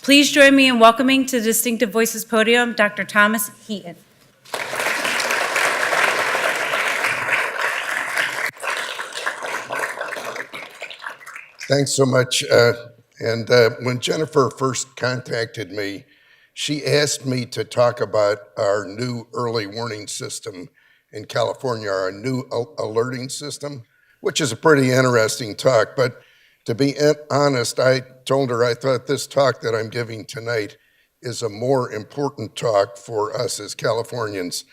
Please join me in welcoming to the Distinctive Voices podium, Dr. Thomas Heaton. Thanks so much. When Jennifer first contacted me, she asked me to talk about our new early warning system in California, our new alerting system, which is a pretty interesting talk. But to be honest, I told her I thought this talk that I'm giving tonight is a more important talk for us as Californians.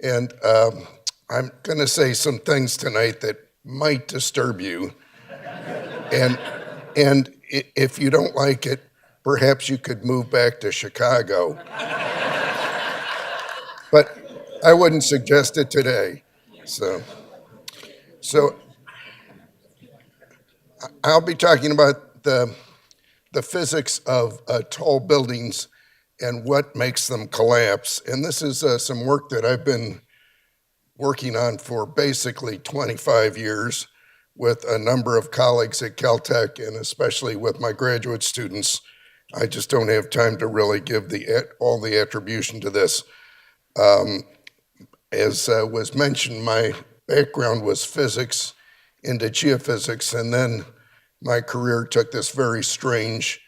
And I'm going to say some things tonight that might disturb you. And if you don't like it, perhaps you could move back to Chicago. But I wouldn't suggest it today. So I'll be talking about the physics of tall buildings and what makes them collapse. And this is some work that I've been working on for basically 25 years with a number of colleagues at Caltech, and especially with my graduate students. I just don't have time to really give all the attribution to this. As was mentioned, my background was physics into geophysics, and then my career took this very strange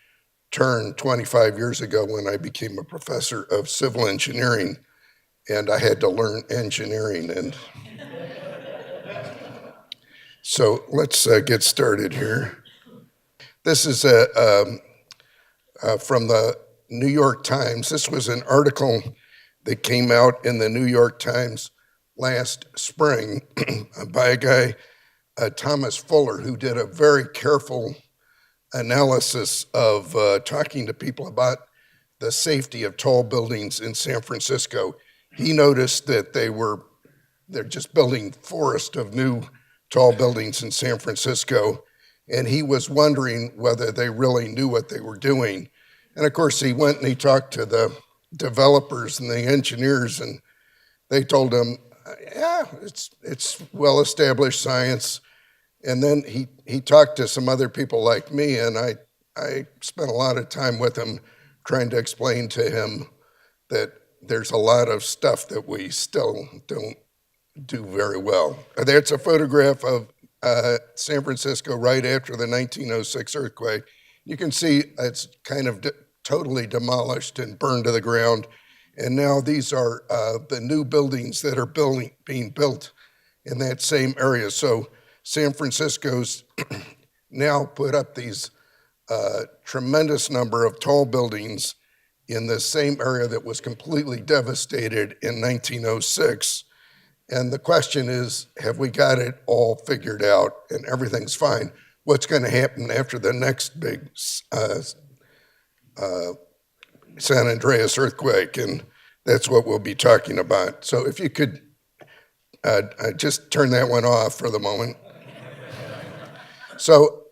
turn 25 years ago when I became a professor of civil engineering, and I had to learn engineering. And so let's get started here. This is from the New York Times. This was an article that came out in the New York Times last spring by a guy, Thomas Fuller, who did a very careful analysis of talking to people about the safety of tall buildings in San Francisco. He noticed that they're just building forest of new tall buildings in San Francisco, and he was wondering whether they really knew what they were doing. And of course, he went and he talked to the developers and the engineers, and they told him, yeah, it's well-established science. And then he talked to some other people like me, and I spent a lot of time with him trying to explain to him that there's a lot of stuff that we still don't do very well. That's a photograph of San Francisco right after the 1906 earthquake. You can see it's kind of totally demolished and burned to the ground. And now these are the new buildings that are being built in that same area. So San Francisco's now put up these tremendous number of tall buildings in the same area that was completely devastated in 1906. And the question is, have we got it all figured out and everything's fine? What's going to happen after the next big San Andreas earthquake? And that's what we'll be talking about. So if you could just turn that one off for the moment. So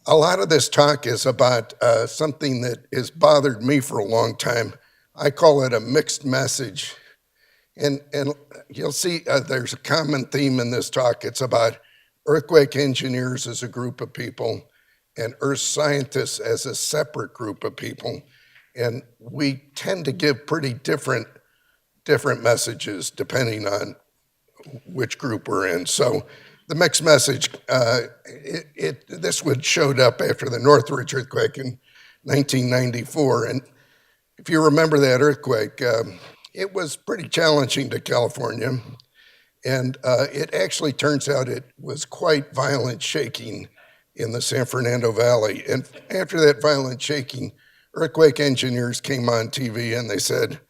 a lot of this talk is about something that has bothered me for a long time. I call it a mixed message. And you'll see there's a common theme in this talk. It's about earthquake engineers as a group of people and earth scientists as a separate group of people. And we tend to give pretty different messages depending on which group we're in. So the mixed message, this showed up after the Northridge earthquake in 1994. And if you remember that earthquake, it was pretty challenging to California, and it actually turns out it was quite violent shaking in the San Fernando Valley. And after that violent shaking, earthquake engineers came on TV and they said,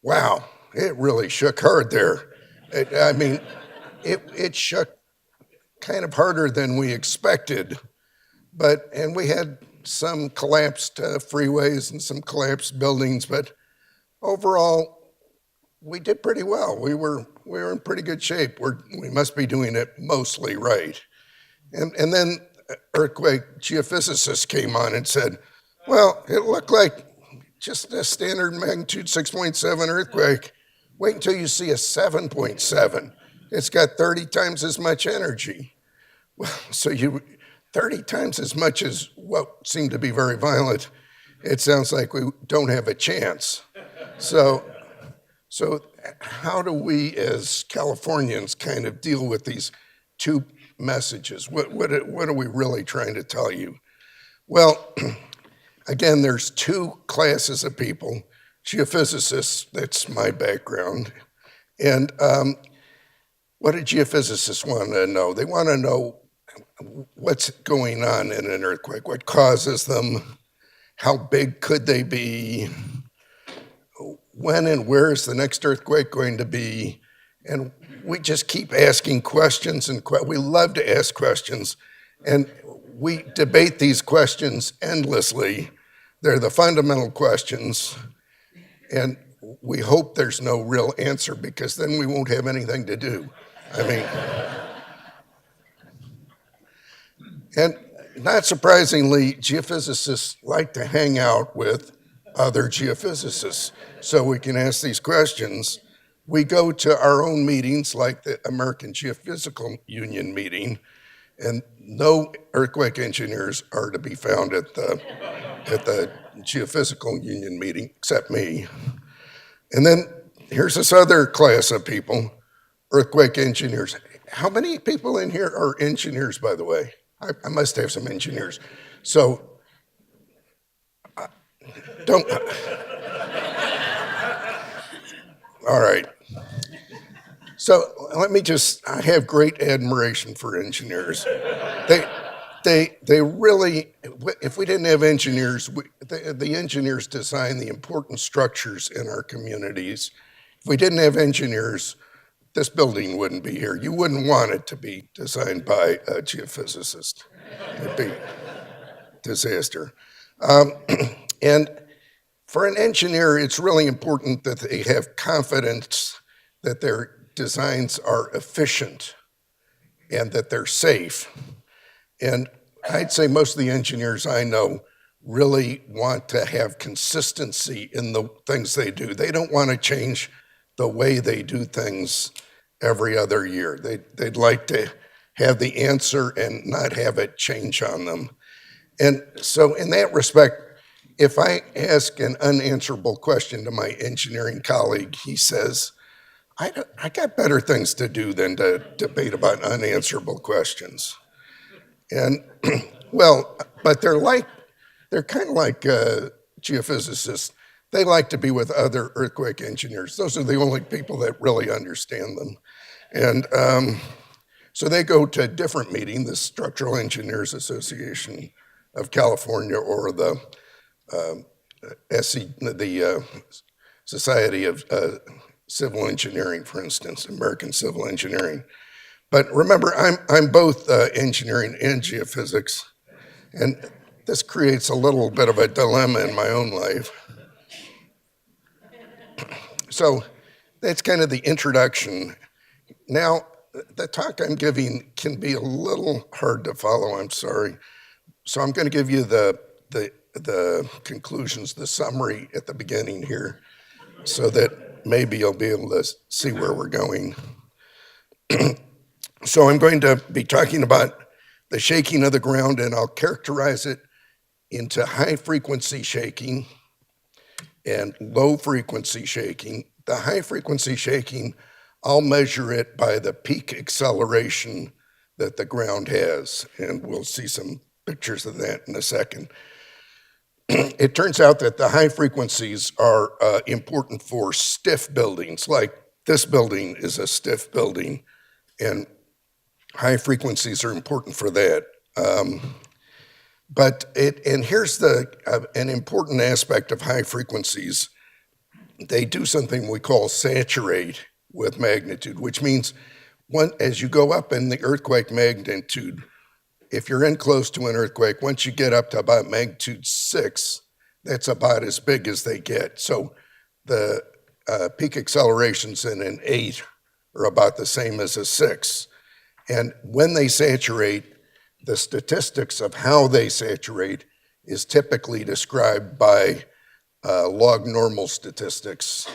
wow, it really shook hard there. It shook kind of harder than we expected, and we had some collapsed freeways and some collapsed buildings, but overall, we did pretty well. We were in pretty good shape. We must be doing it mostly right. And then earthquake geophysicists came on and said, well, it looked like just a standard magnitude 6.7 earthquake. Wait until you see a 7.7. It's got 30 times as much energy. Well, so 30 times as much as what seemed to be very violent. it sounds like we don't have a chance. So how do we as Californians kind of deal with these two messages? What are we really trying to tell you? Well, again, there's two classes of people. Geophysicists, that's my background. And what do geophysicists want to know? They want to know what's going on in an earthquake, what causes them, how big could they be, when and where is the next earthquake going to be? And we just keep asking questions, and we love to ask questions, and we debate these questions endlessly. They're the fundamental questions, and we hope there's no real answer, because then we won't have anything to do. I mean, and not surprisingly, geophysicists like to hang out with other geophysicists so we can ask these questions. We go to our own meetings, like the American Geophysical Union meeting, and no earthquake engineers are to be found at the Geophysical Union meeting, except me. And then here's this other class of people, earthquake engineers. How many people in here are engineers, by the way? I must have some engineers. So, don't. All right. So let me I have great admiration for engineers. They really, if we didn't have engineers, the engineers design the important structures in our communities. If we didn't have engineers, this building wouldn't be here. You wouldn't want it to be designed by a geophysicist. It'd be a disaster. And for an engineer, it's really important that they have confidence that their designs are efficient and that they're safe. And I'd say most of the engineers I know really want to have consistency in the things they do. They don't want to change the way they do things every other year. They'd like to have the answer and not have it change on them. And so in that respect, if I ask an unanswerable question to my engineering colleague, he says, I got better things to do than to debate about unanswerable questions. And well, but they're kind of like geophysicists. They like to be with other earthquake engineers. Those are the only people that really understand them. And so they go to a different meeting, the Structural Engineers Association of California, or the Society of Civil Engineering, for instance, American Civil Engineering. But remember, I'm both engineering and geophysics, and this creates a little bit of a dilemma in my own life. So that's kind of the introduction. Now, the talk I'm giving can be a little hard to follow, I'm sorry. So I'm going to give you the conclusions, the summary at the beginning here, so that maybe you'll be able to see where we're going. So I'm going to be talking about the shaking of the ground, and I'll characterize it into high-frequency shaking and low-frequency shaking. The high-frequency shaking, I'll measure it by the peak acceleration that the ground has, and we'll see some pictures of that in a second. It turns out that the high frequencies are important for stiff buildings, like this building is a stiff building, and high frequencies are important for that. And here's an important aspect of high frequencies. They do something we call saturate with magnitude, which means as you go up in the earthquake magnitude, if you're in close to an earthquake, once you get up to about magnitude 6, that's about as big as they get. So the peak accelerations in an 8 are about the same as a 6. And when they saturate, the statistics of how they saturate is typically described by log normal statistics.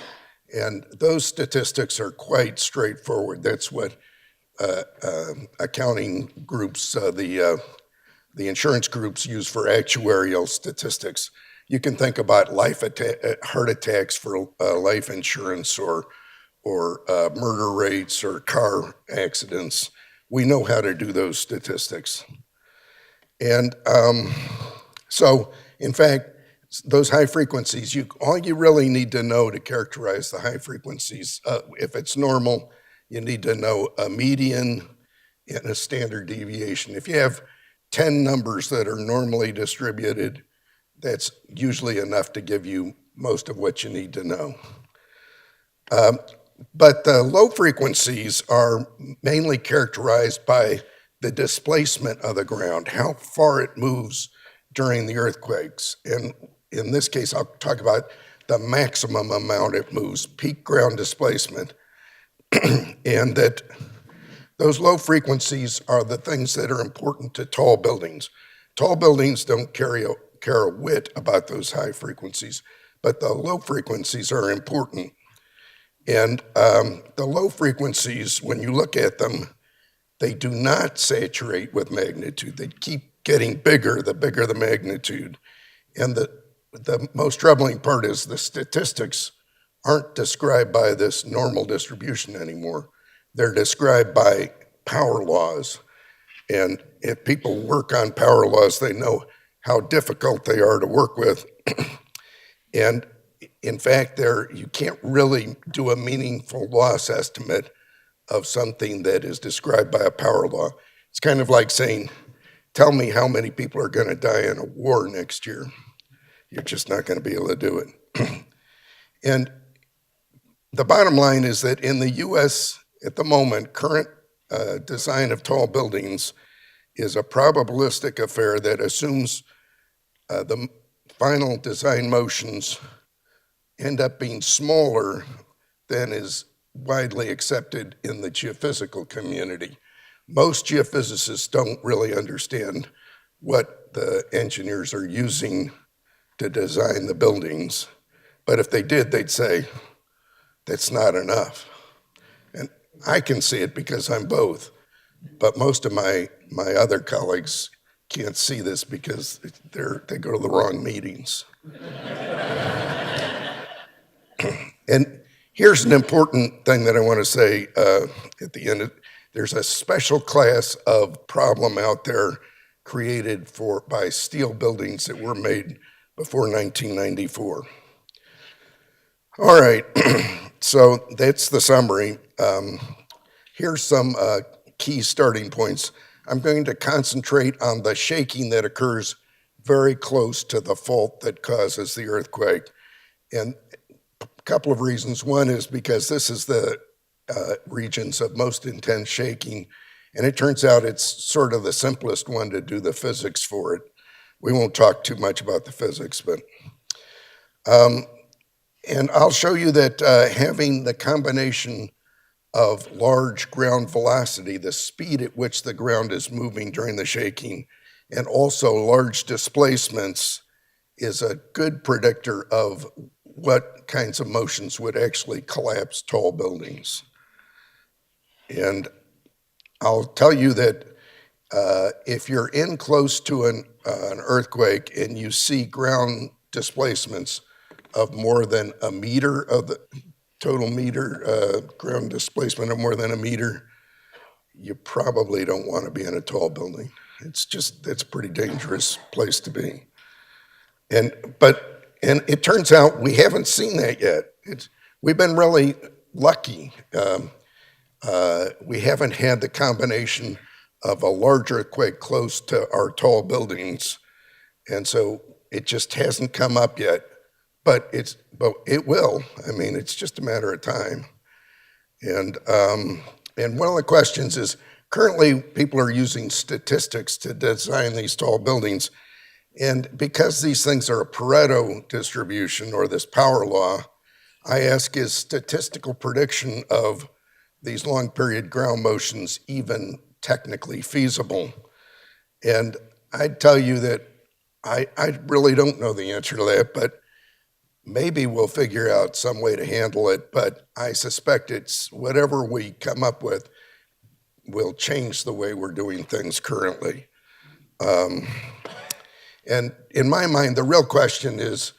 And those statistics are quite straightforward. That's what accounting groups, the insurance groups use for actuarial statistics. You can think about heart attacks for life insurance, or murder rates or car accidents. We know how to do those statistics. And so, in fact, those high frequencies, all you really need to know to characterize the high frequencies, if it's normal, you need to know a median and a standard deviation. If you have 10 numbers that are normally distributed, that's usually enough to give you most of what you need to know. But the low frequencies are mainly characterized by the displacement of the ground, how far it moves during the earthquakes. And in this case, I'll talk about the maximum amount it moves, peak ground displacement, and that those low frequencies are the things that are important to tall buildings. Tall buildings don't care a whit about those high frequencies, but the low frequencies are important. And the low frequencies, when you look at them, they do not saturate with magnitude. They keep getting bigger the magnitude. And the most troubling part is the statistics aren't described by this normal distribution anymore. They're described by power laws. And if people work on power laws, they know how difficult they are to work with. And in fact, you can't really do a meaningful loss estimate of something that is described by a power law. It's kind of like saying, tell me how many people are going to die in a war next year. You're just not going to be able to do it. And the bottom line is that in the US at the moment, current design of tall buildings is a probabilistic affair that assumes the final design motions end up being smaller than is widely accepted in the geophysical community. Most geophysicists don't really understand what the engineers are using to design the buildings, but if they did, they'd say, that's not enough. And I can see it because I'm both, but most of my other colleagues can't see this because they go to the wrong meetings. And here's an important thing that I want to say at the end. There's a special class of problem out there created by steel buildings that were made before 1994. All right, so that's the summary. Here's some key starting points. I'm going to concentrate on the shaking that occurs very close to the fault that causes the earthquake. And a couple of reasons. One is because this is the regions of most intense shaking, and it turns out it's sort of the simplest one to do the physics for it. We won't talk too much about the physics, but and I'll show you that having the combination of large ground velocity, the speed at which the ground is moving during the shaking, and also large displacements is a good predictor of what kinds of motions would actually collapse tall buildings. And I'll tell you that if you're in close to an earthquake and you see ground displacements of more than a meter of the total meter, ground displacement of more than a meter, you probably don't want to be in a tall building. It's a pretty dangerous place to be. And it turns out we haven't seen that yet. We've been really lucky. We haven't had the combination of a large earthquake close to our tall buildings, and so it just hasn't come up yet. But it will. I mean, it's just a matter of time. And one of the questions is, currently people are using statistics to design these tall buildings. And because these things are a Pareto distribution, or this power law, I ask, is statistical prediction of these long period ground motions even technically feasible? And I'd tell you that I really don't know the answer to that, but maybe we'll figure out some way to handle it. But I suspect it's whatever we come up with will change the way we're doing things currently. And in my mind, the real question is,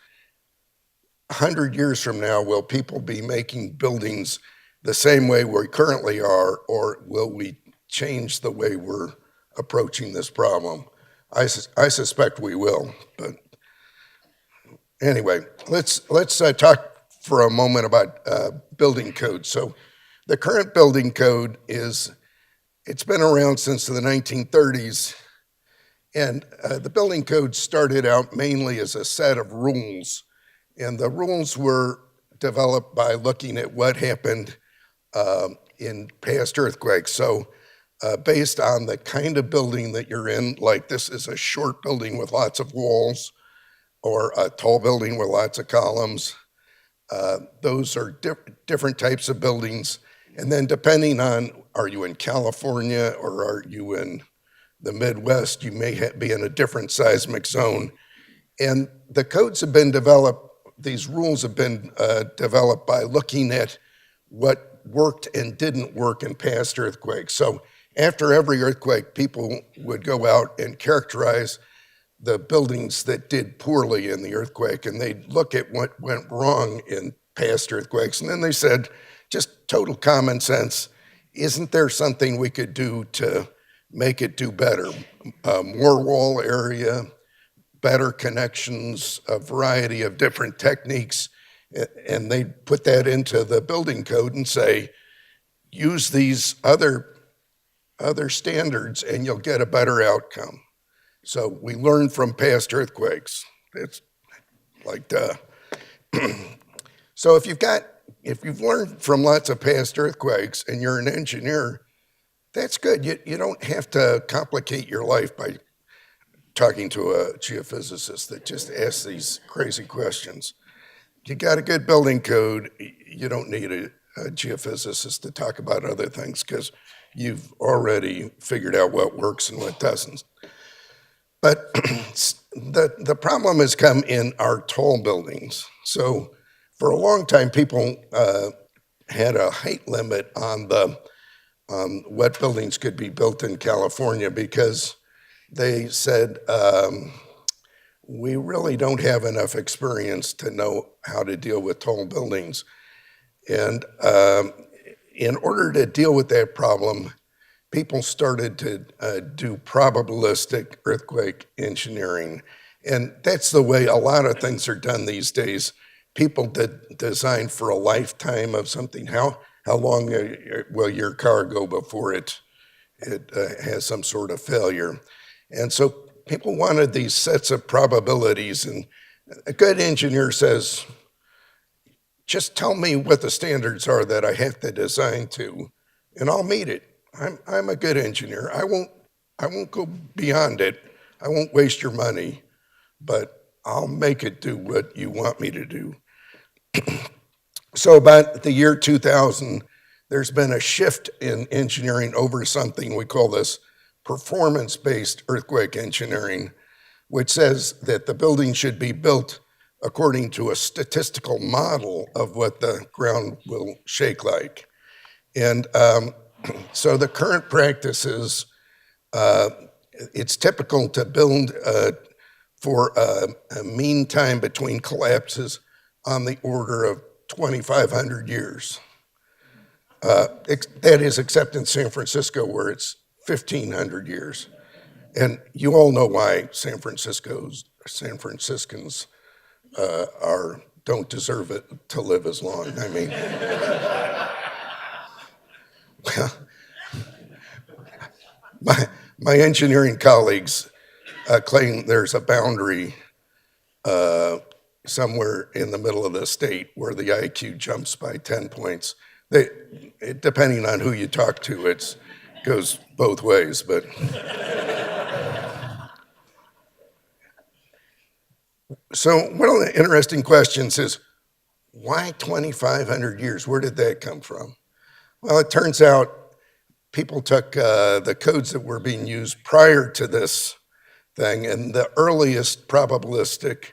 100 years from now, will people be making buildings the same way we currently are, or will we change the way we're approaching this problem? I suspect we will, but anyway, let's talk for a moment about building code. So the current building code it's been around since the 1930s, and the building code started out mainly as a set of rules, and the rules were developed by looking at what happened in past earthquakes. So based on the kind of building that you're in, like this is a short building with lots of walls, or a tall building with lots of columns. Those are different types of buildings. And then depending on, are you in California or are you in the Midwest, you may be in a different seismic zone. And the codes have been developed, these rules have been developed by looking at what worked and didn't work in past earthquakes. So after every earthquake, people would go out and characterize the buildings that did poorly in the earthquake, and they'd look at what went wrong in past earthquakes. And then they said, just total common sense, isn't there something we could do to make it do better? More wall area, better connections, a variety of different techniques. And they put that into the building code and say, use these other standards and you'll get a better outcome. So we learn from past earthquakes. It's like, so if you've learned from lots of past earthquakes and you're an engineer, that's good. You don't have to complicate your life by talking to a geophysicist that just asks these crazy questions. You got a good building code, you don't need a geophysicist to talk about other things because you've already figured out what works and what doesn't. But the problem has come in our tall buildings. So for a long time, people had a height limit on what buildings could be built in California because they said, we really don't have enough experience to know how to deal with tall buildings. And in order to deal with that problem, people started to do probabilistic earthquake engineering. And that's the way a lot of things are done these days. People design for a lifetime of something. How long will your car go before it has some sort of failure? And so people wanted these sets of probabilities. And a good engineer says, just tell me what the standards are that I have to design to, and I'll meet it. I'm a good engineer. I won't go beyond it. I won't waste your money, but I'll make it do what you want me to do. So about the year 2000, there's been a shift in engineering over something we call this performance-based earthquake engineering, which says that the building should be built according to a statistical model of what the ground will shake like. And so the current practice is, it's typical to build for a mean time between collapses on the order of 2,500 years. That is except in San Francisco where it's 1,500 years. And you all know why San Franciscans don't deserve it to live as long. I mean, my engineering colleagues claim there's a boundary somewhere in the middle of the state where the IQ jumps by 10 points. Depending on who you talk to, it goes both ways. But so one of the interesting questions is, why 2,500 years? Where did that come from? Well, it turns out people took the codes that were being used prior to this thing, and the earliest probabilistic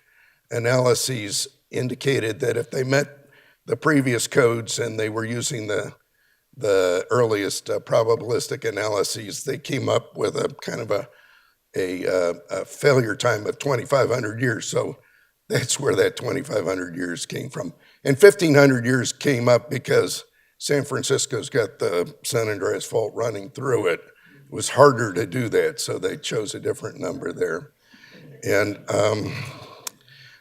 analyses indicated that if they met the previous codes and they were using the earliest probabilistic analyses, they came up with a kind of a a failure time of 2,500 years. So that's where that 2,500 years came from. And 1,500 years came up because San Francisco's got the San Andreas Fault running through it. It was harder to do that, so they chose a different number there. And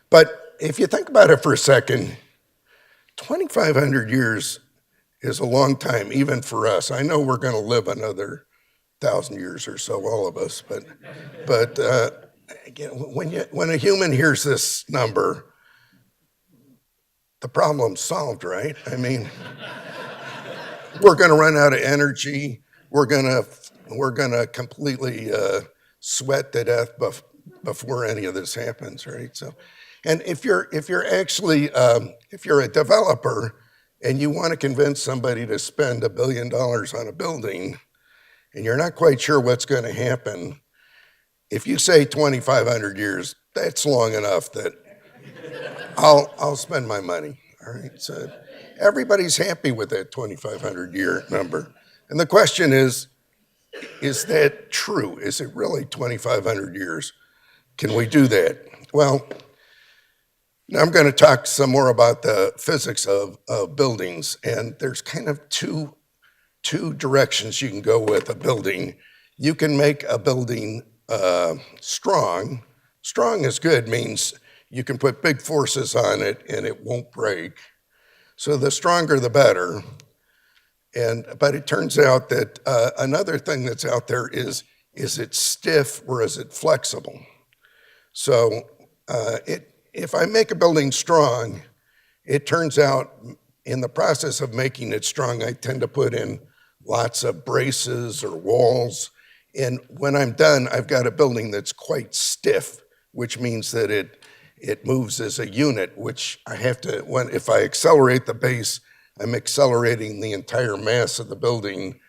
but if you think about it for a second, 2,500 years is a long time, even for us. I know we're going to live another 1,000 years or so, all of us. But again, when a human hears this number, the problem's solved, right? I mean, we're going to run out of energy. We're going to completely sweat to death before any of this happens, right? So, and if you're a developer and you want to convince somebody to spend $1 billion on a building, and you're not quite sure what's going to happen, if you say 2,500 years, that's long enough that I'll spend my money. All right. So everybody's happy with that 2,500 year number. And the question is that true? Is it really 2,500 years? Can we do that? Well, now I'm going to talk some more about the physics of buildings. And there's kind of two directions you can go with a building. You can make a building strong. Strong is good, means you can put big forces on it and it won't break. So the stronger the better. But it turns out that another thing that's out there is it stiff or is it flexible? So if I make a building strong, it turns out in the process of making it strong, I tend to put in lots of braces or walls. And when I'm done, I've got a building that's quite stiff, which means that it moves as a unit, which I have to, if I accelerate the base, I'm accelerating the entire mass of the building.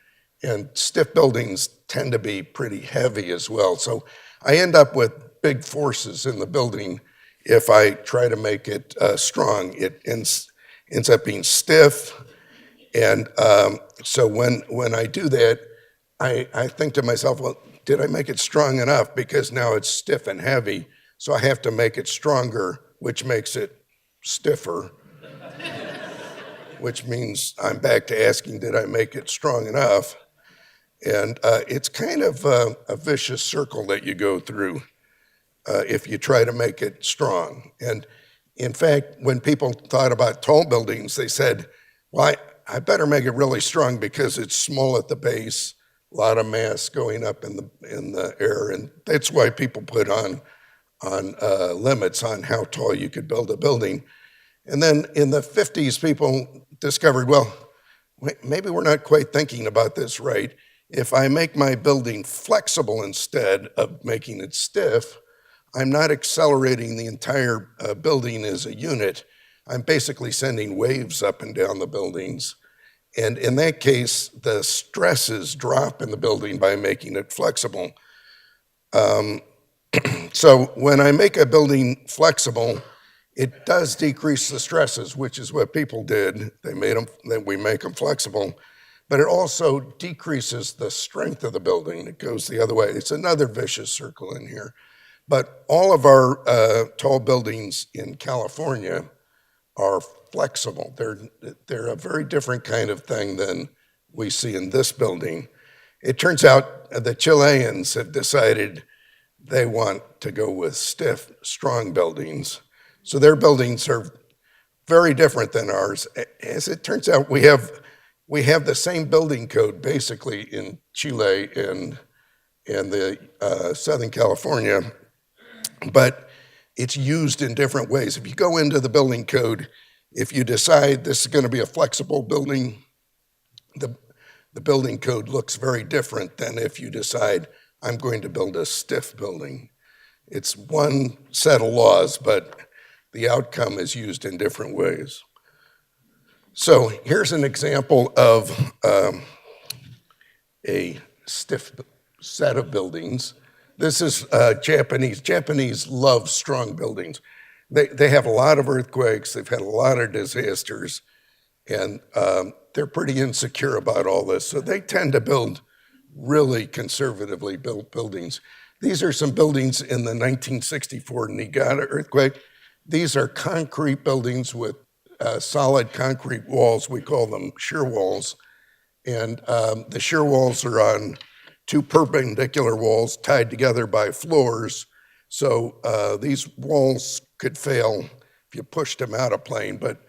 And stiff buildings tend to be pretty heavy as well. So I end up with big forces in the building. If I try to make it strong, it ends up being stiff. And so when I do that, I think to myself, well, did I make it strong enough? Because now it's stiff and heavy, so I have to make it stronger, which makes it stiffer, which means I'm back to asking, did I make it strong enough? And it's kind of a vicious circle that you go through if you try to make it strong. And in fact, when people thought about tall buildings, they said, well, I better make it really strong because it's small at the base, a lot of mass going up in the air, and that's why people put on limits on how tall you could build a building. And then in the 50s, people discovered, well, maybe we're not quite thinking about this right. If I make my building flexible instead of making it stiff, I'm not accelerating the entire building as a unit. I'm basically sending waves up and down the buildings. And in that case, the stresses drop in the building by making it flexible. So when I make a building flexible, it does decrease the stresses, which is what people did. We make them flexible, but it also decreases the strength of the building. It goes the other way. It's another vicious circle in here. But all of our tall buildings in California are flexible. They're a very different kind of thing than we see in this building. It turns out the Chileans have decided they want to go with stiff, strong buildings. So their buildings are very different than ours. As it turns out, we have the same building code basically in Chile and the Southern California, but it's used in different ways. If you go into the building code, if you decide this is going to be a flexible building, the building code looks very different than if you decide I'm going to build a stiff building. It's one set of laws, but the outcome is used in different ways. So here's an example of a stiff set of buildings. This is Japanese. Japanese love strong buildings. They have a lot of earthquakes. They've had a lot of disasters, and they're pretty insecure about all this. So they tend to build really conservatively built buildings. These are some buildings in the 1964 Niigata earthquake. These are concrete buildings with solid concrete walls. We call them shear walls. And the shear walls are on two perpendicular walls tied together by floors. So these walls could fail if you pushed them out of plane, but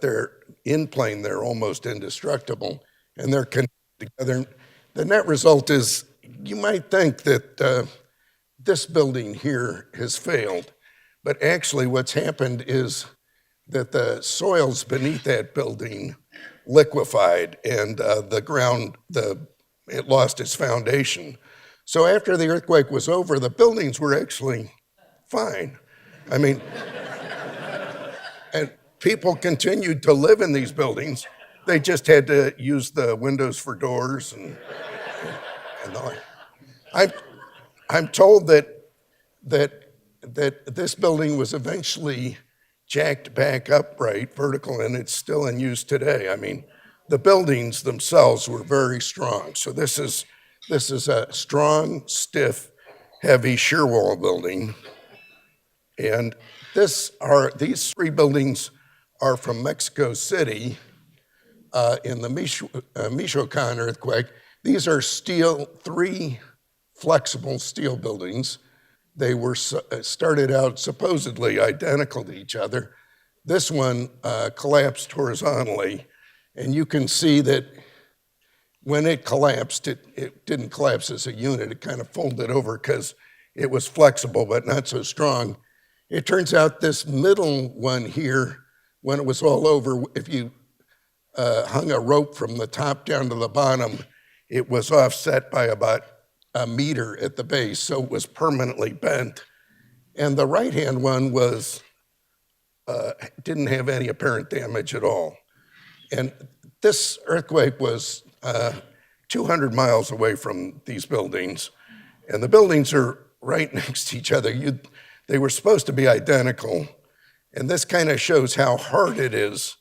they're in plane, they're almost indestructible, and they're connected together. The net result is you might think that this building here has failed, but actually what's happened is that the soils beneath that building liquefied and the ground, it lost its foundation. So after the earthquake was over, the buildings were actually fine. I mean, and people continued to live in these buildings. They just had to use the windows for doors and the like. I'm told that this building was eventually jacked back upright, vertical, and it's still in use today. I mean, the buildings themselves were very strong. So this is a strong, stiff, heavy shear wall building. And these three buildings are from Mexico City in the Michoacan earthquake. These are three flexible steel buildings. They were started out supposedly identical to each other. This one collapsed horizontally, and you can see that when it collapsed, it didn't collapse as a unit. It kind of folded over because it was flexible but not so strong. It turns out this middle one here, when it was all over, if you hung a rope from the top down to the bottom, it was offset by about a meter at the base, so it was permanently bent. And the right-hand one didn't have any apparent damage at all. And this earthquake was 200 miles away from these buildings, and the buildings are right next to each other. They were supposed to be identical, and this kind of shows how hard it is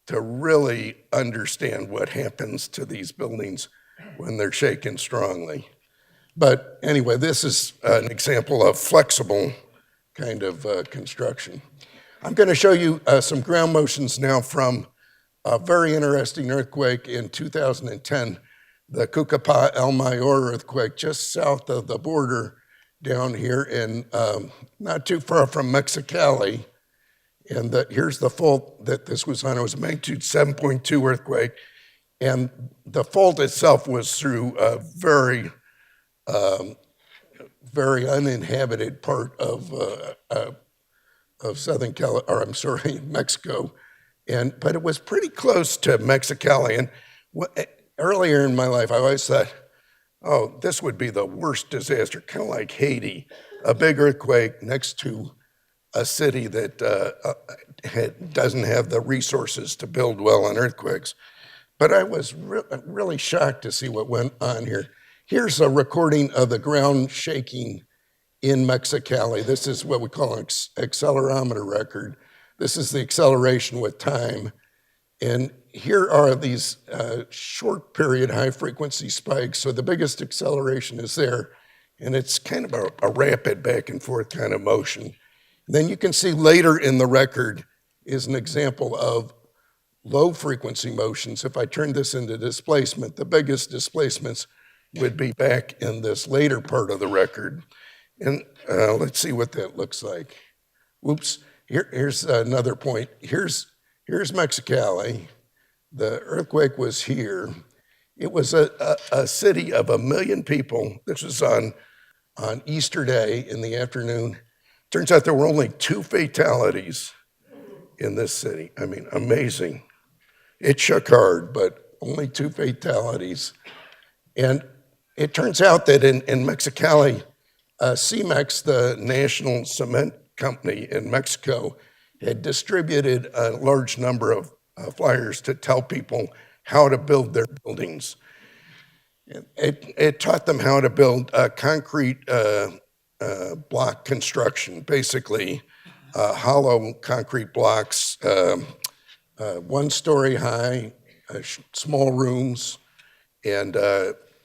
to really understand what happens to these buildings when they're shaken strongly. But anyway, this is an example of flexible kind of construction. I'm going to show you some ground motions now from a very interesting earthquake in 2010, the Cucapá El Mayor earthquake, just south of the border down here in not too far from Mexicali. And here's the fault that this was on. It was a magnitude 7.2 earthquake. And the fault itself was through a very uninhabited part of Mexico. But it was pretty close to Mexicali. And earlier in my life, I always thought, oh, this would be the worst disaster, kind of like Haiti, a big earthquake next to a city that doesn't have the resources to build well on earthquakes. But I was really shocked to see what went on here. Here's a recording of the ground shaking in Mexicali. This is what we call an accelerometer record. This is the acceleration with time. And here are these short period high frequency spikes. So the biggest acceleration is there. And it's kind of a rapid back and forth kind of motion. And then you can see later in the record is an example of low frequency motions. If I turn this into displacement, the biggest displacements would be back in this later part of the record. And let's see what that looks like. Whoops, here's another point. Here's Mexicali. The earthquake was here. It was a city of 1 million people. This was on Easter Day in the afternoon. Turns out there were only 2 fatalities in this city. I mean, amazing. It shook hard, but only 2 fatalities. And it turns out that in Mexicali, Cemex, the national cement company in Mexico, had distributed a large number of flyers to tell people how to build their buildings. It taught them how to build concrete block construction, basically hollow concrete blocks, 1 story high, small rooms, and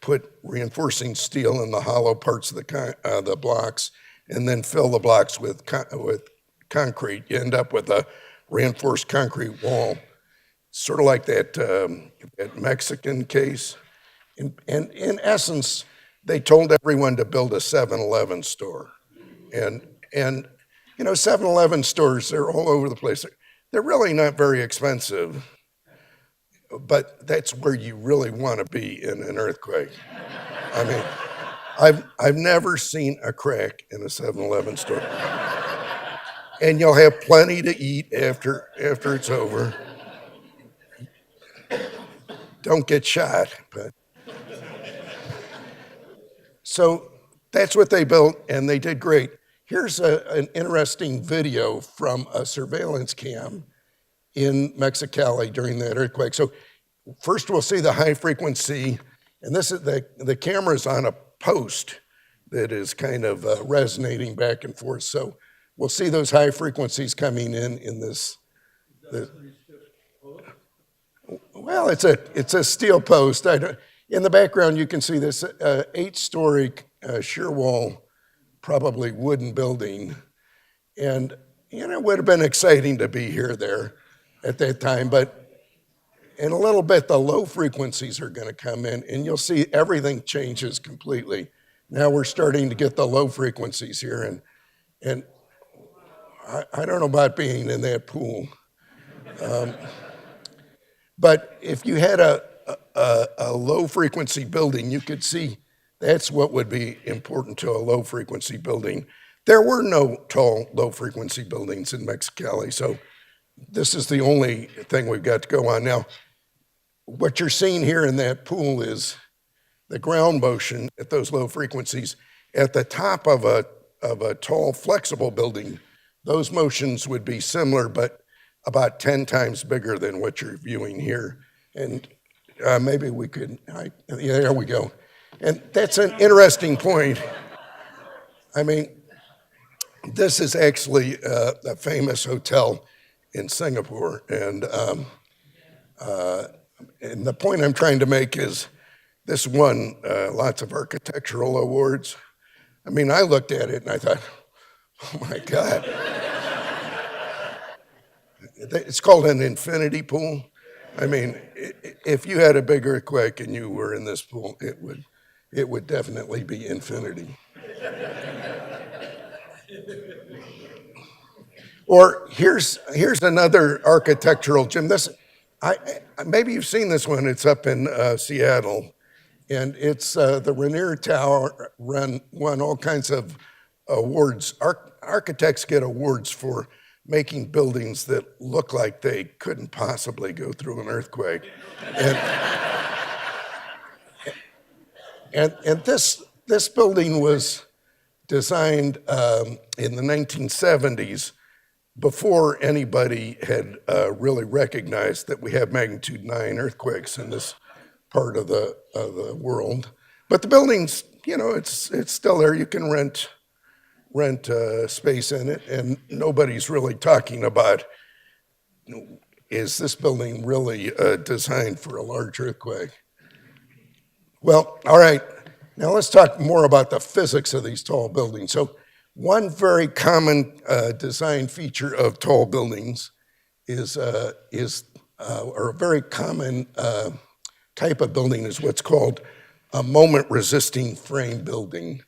put reinforcing steel in the hollow parts of the blocks, and then fill the blocks with concrete. You end up with a reinforced concrete wall, sort of like that Mexican case. And in essence, they told everyone to build a 7-Eleven store. And 7-Eleven stores, they're all over the place. They're really not very expensive, but that's where you really want to be in an earthquake. I mean, I've never seen a crack in a 7-Eleven store. And you'll have plenty to eat after it's over. Don't get shot, but. So that's what they built, and they did great. Here's an interesting video from a surveillance cam in Mexicali during that earthquake. So first we'll see the high frequency, and this is the camera's on a post that is kind of resonating back and forth. So we'll see those high frequencies coming in this. Well, it's a steel post. In the background, you can see this 8-story shear wall, probably wooden building. And, it would have been exciting to be there at that time. But in a little bit, the low frequencies are going to come in, and you'll see everything changes completely. Now we're starting to get the low frequencies here. And I don't know about being in that pool. But if you had a low frequency building, you could see that's what would be important to a low frequency building. There were no tall low frequency buildings in Mexicali, so this is the only thing we've got to go on. Now, what you're seeing here in that pool is the ground motion at those low frequencies. At the top of a tall flexible building, those motions would be similar, but about 10 times bigger than what you're viewing here. And maybe we could, there we go. And that's an interesting point. I mean, this is actually a famous hotel in Singapore. And the point I'm trying to make is this won lots of architectural awards. I mean, I looked at it and I thought, oh my God. It's called an infinity pool. I mean, if you had a big earthquake and you were in this pool, it would definitely be infinity. Or here's another architectural gem. Maybe you've seen this one. It's up in Seattle, and it's the Rainier Tower. Won all kinds of awards. Architects get awards for making buildings that look like they couldn't possibly go through an earthquake. And this building was designed in the 1970s before anybody had really recognized that we have magnitude 9 earthquakes in this part of the world. But the building's, it's still there. You can rent space in it, and nobody's really talking about, is this building really designed for a large earthquake? Well, all right, now let's talk more about the physics of these tall buildings. So one very common design feature of tall buildings is or a very common type of building is what's called a moment-resisting frame building.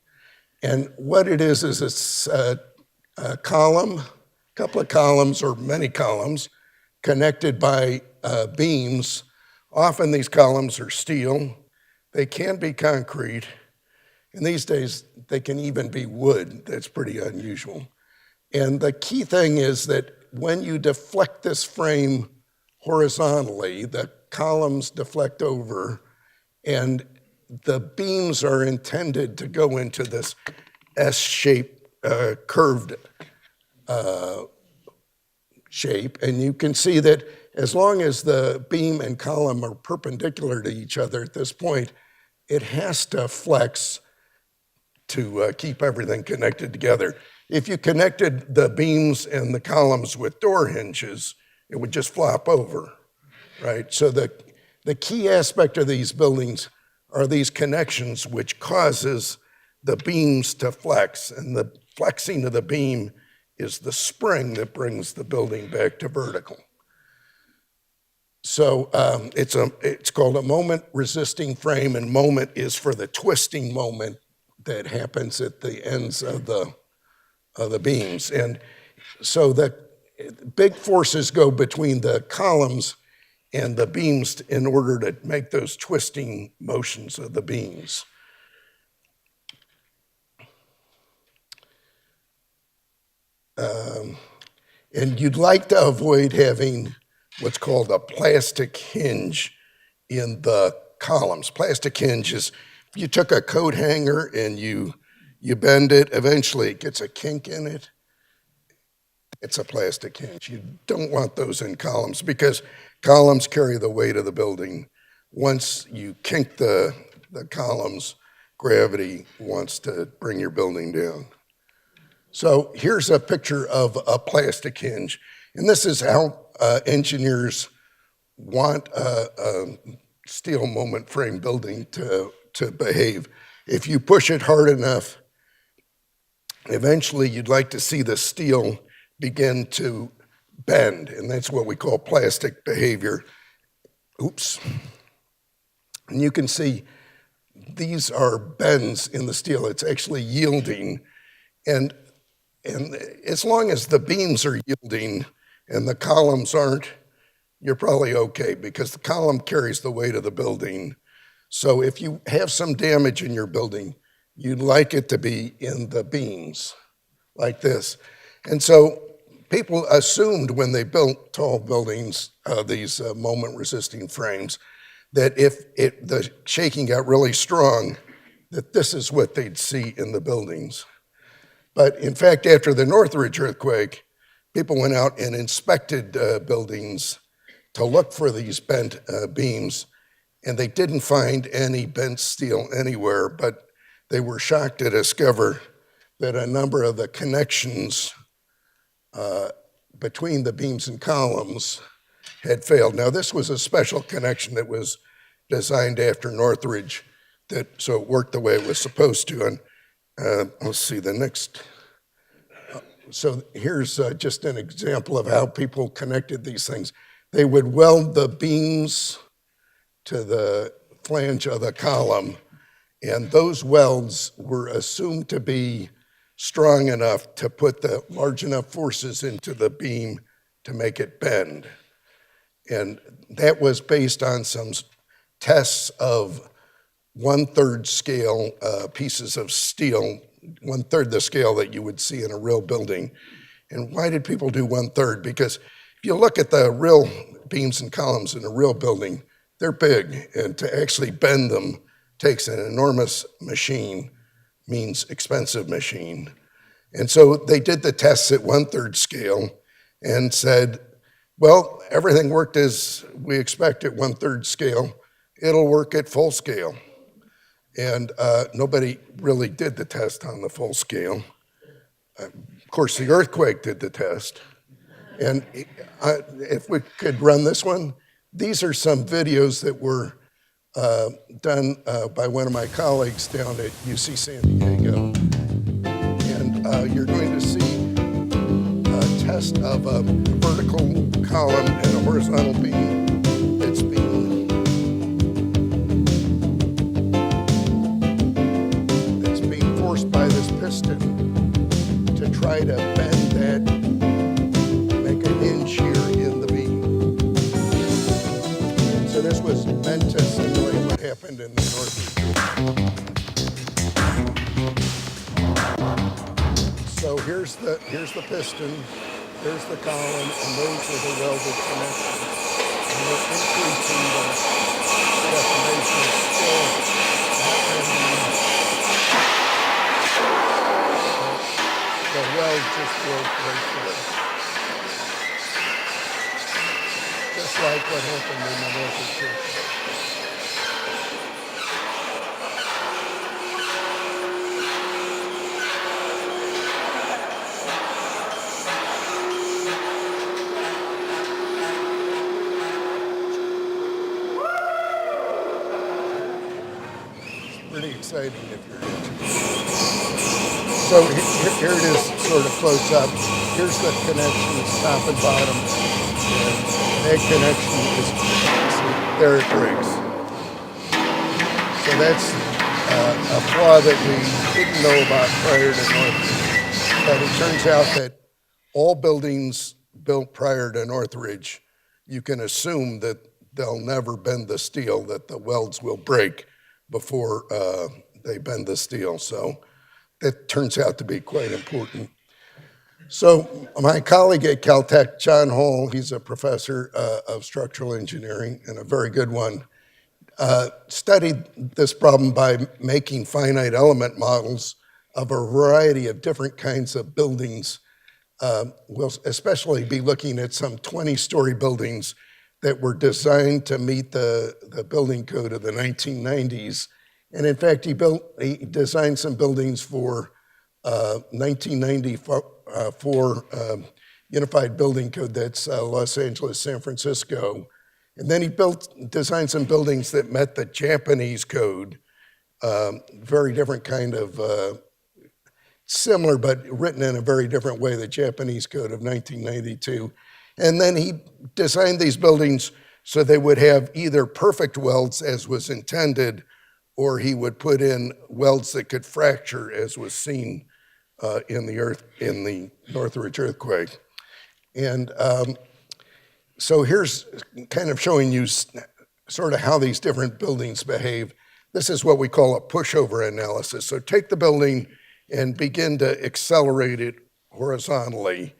And what it is it's a column, a couple of columns or many columns connected by beams. Often these columns are steel. They can be concrete. And these days, they can even be wood. That's pretty unusual. And the key thing is that when you deflect this frame horizontally, the columns deflect over, and the beams are intended to go into this S-shaped, curved shape. And you can see that as long as the beam and column are perpendicular to each other at this point, it has to flex to keep everything connected together. If you connected the beams and the columns with door hinges, it would just flop over, right? So the key aspect of these buildings are these connections which causes the beams to flex, and the flexing of the beam is the spring that brings the building back to vertical. So it's called a moment resisting frame, and moment is for the twisting moment that happens at the ends of the beams. And so the big forces go between the columns and the beams in order to make those twisting motions of the beams. And you'd like to avoid having what's called a plastic hinge in the columns. Plastic hinge is, if you took a coat hanger and you bend it, eventually it gets a kink in it. It's a plastic hinge. You don't want those in columns because columns carry the weight of the building. Once you kink the columns, gravity wants to bring your building down. So here's a picture of a plastic hinge. And this is how engineers want a steel moment frame building to behave. If you push it hard enough, eventually you'd like to see the steel begin to bend, and that's what we call plastic behavior. Oops. And you can see these are bends in the steel. It's actually yielding. And as long as the beams are yielding and the columns aren't, you're probably okay because the column carries the weight of the building. So if you have some damage in your building, you'd like it to be in the beams like this. And so people assumed when they built tall buildings, these moment resisting frames, that if the shaking got really strong, that this is what they'd see in the buildings. But in fact, after the Northridge earthquake, people went out and inspected buildings to look for these bent beams, and they didn't find any bent steel anywhere, but they were shocked to discover that a number of the connections between the beams and columns had failed. Now, this was a special connection that was designed after Northridge, so it worked the way it was supposed to. And let's see the next. So here's just an example of how people connected these things. They would weld the beams to the flange of the column, and those welds were assumed to be strong enough to put the large enough forces into the beam to make it bend. And that was based on some tests of 1/3 scale pieces of steel, 1/3 the scale that you would see in a real building. And why did people do 1/3? Because if you look at the real beams and columns in a real building, they're big, and to actually bend them takes an enormous machine, means expensive machine. And so they did the tests at 1/3 scale and said, well, everything worked as we expect at 1/3 scale. It'll work at full scale. And nobody really did the test on the full scale. Of course, the earthquake did the test. And if we could run this one, these are some videos that were done by one of my colleagues down at UC San Diego. And you're going to see a test of a vertical column and a horizontal beam that's being forced by this piston to try to bend that, make a hinge here in the beam. So this was meant to simulate what happened in the Northeast. So here's the piston, there's the column, and those are the welded connections. And we're increasing the deformation still the weld just broke right there. Just like what happened in the Northridge earthquake. pretty exciting if you're into it. So here it is, sort of close up. Here's the connections, top and bottom. And that connection is, see, there it breaks. So that's a flaw that we didn't know about prior to Northridge. But it turns out that all buildings built prior to Northridge, you can assume that they'll never bend the steel, that the welds will break before they bend the steel. So that turns out to be quite important. So my colleague at Caltech, John Hall, he's a professor of structural engineering and a very good one, studied this problem by making finite element models of a variety of different kinds of buildings. We'll especially be looking at some 20-story buildings that were designed to meet the building code of the 1990s. And in fact, he designed some buildings for 1994 Unified Building Code, that's Los Angeles, San Francisco. And then he designed some buildings that met the Japanese code, very different kind of, similar but written in a very different way, the Japanese code of 1992. And then he designed these buildings so they would have either perfect welds as was intended, or he would put in welds that could fracture as was seen in the Northridge earthquake. And so here's kind of showing you sort of how these different buildings behave. This is what we call a pushover analysis. So take the building and begin to accelerate it horizontally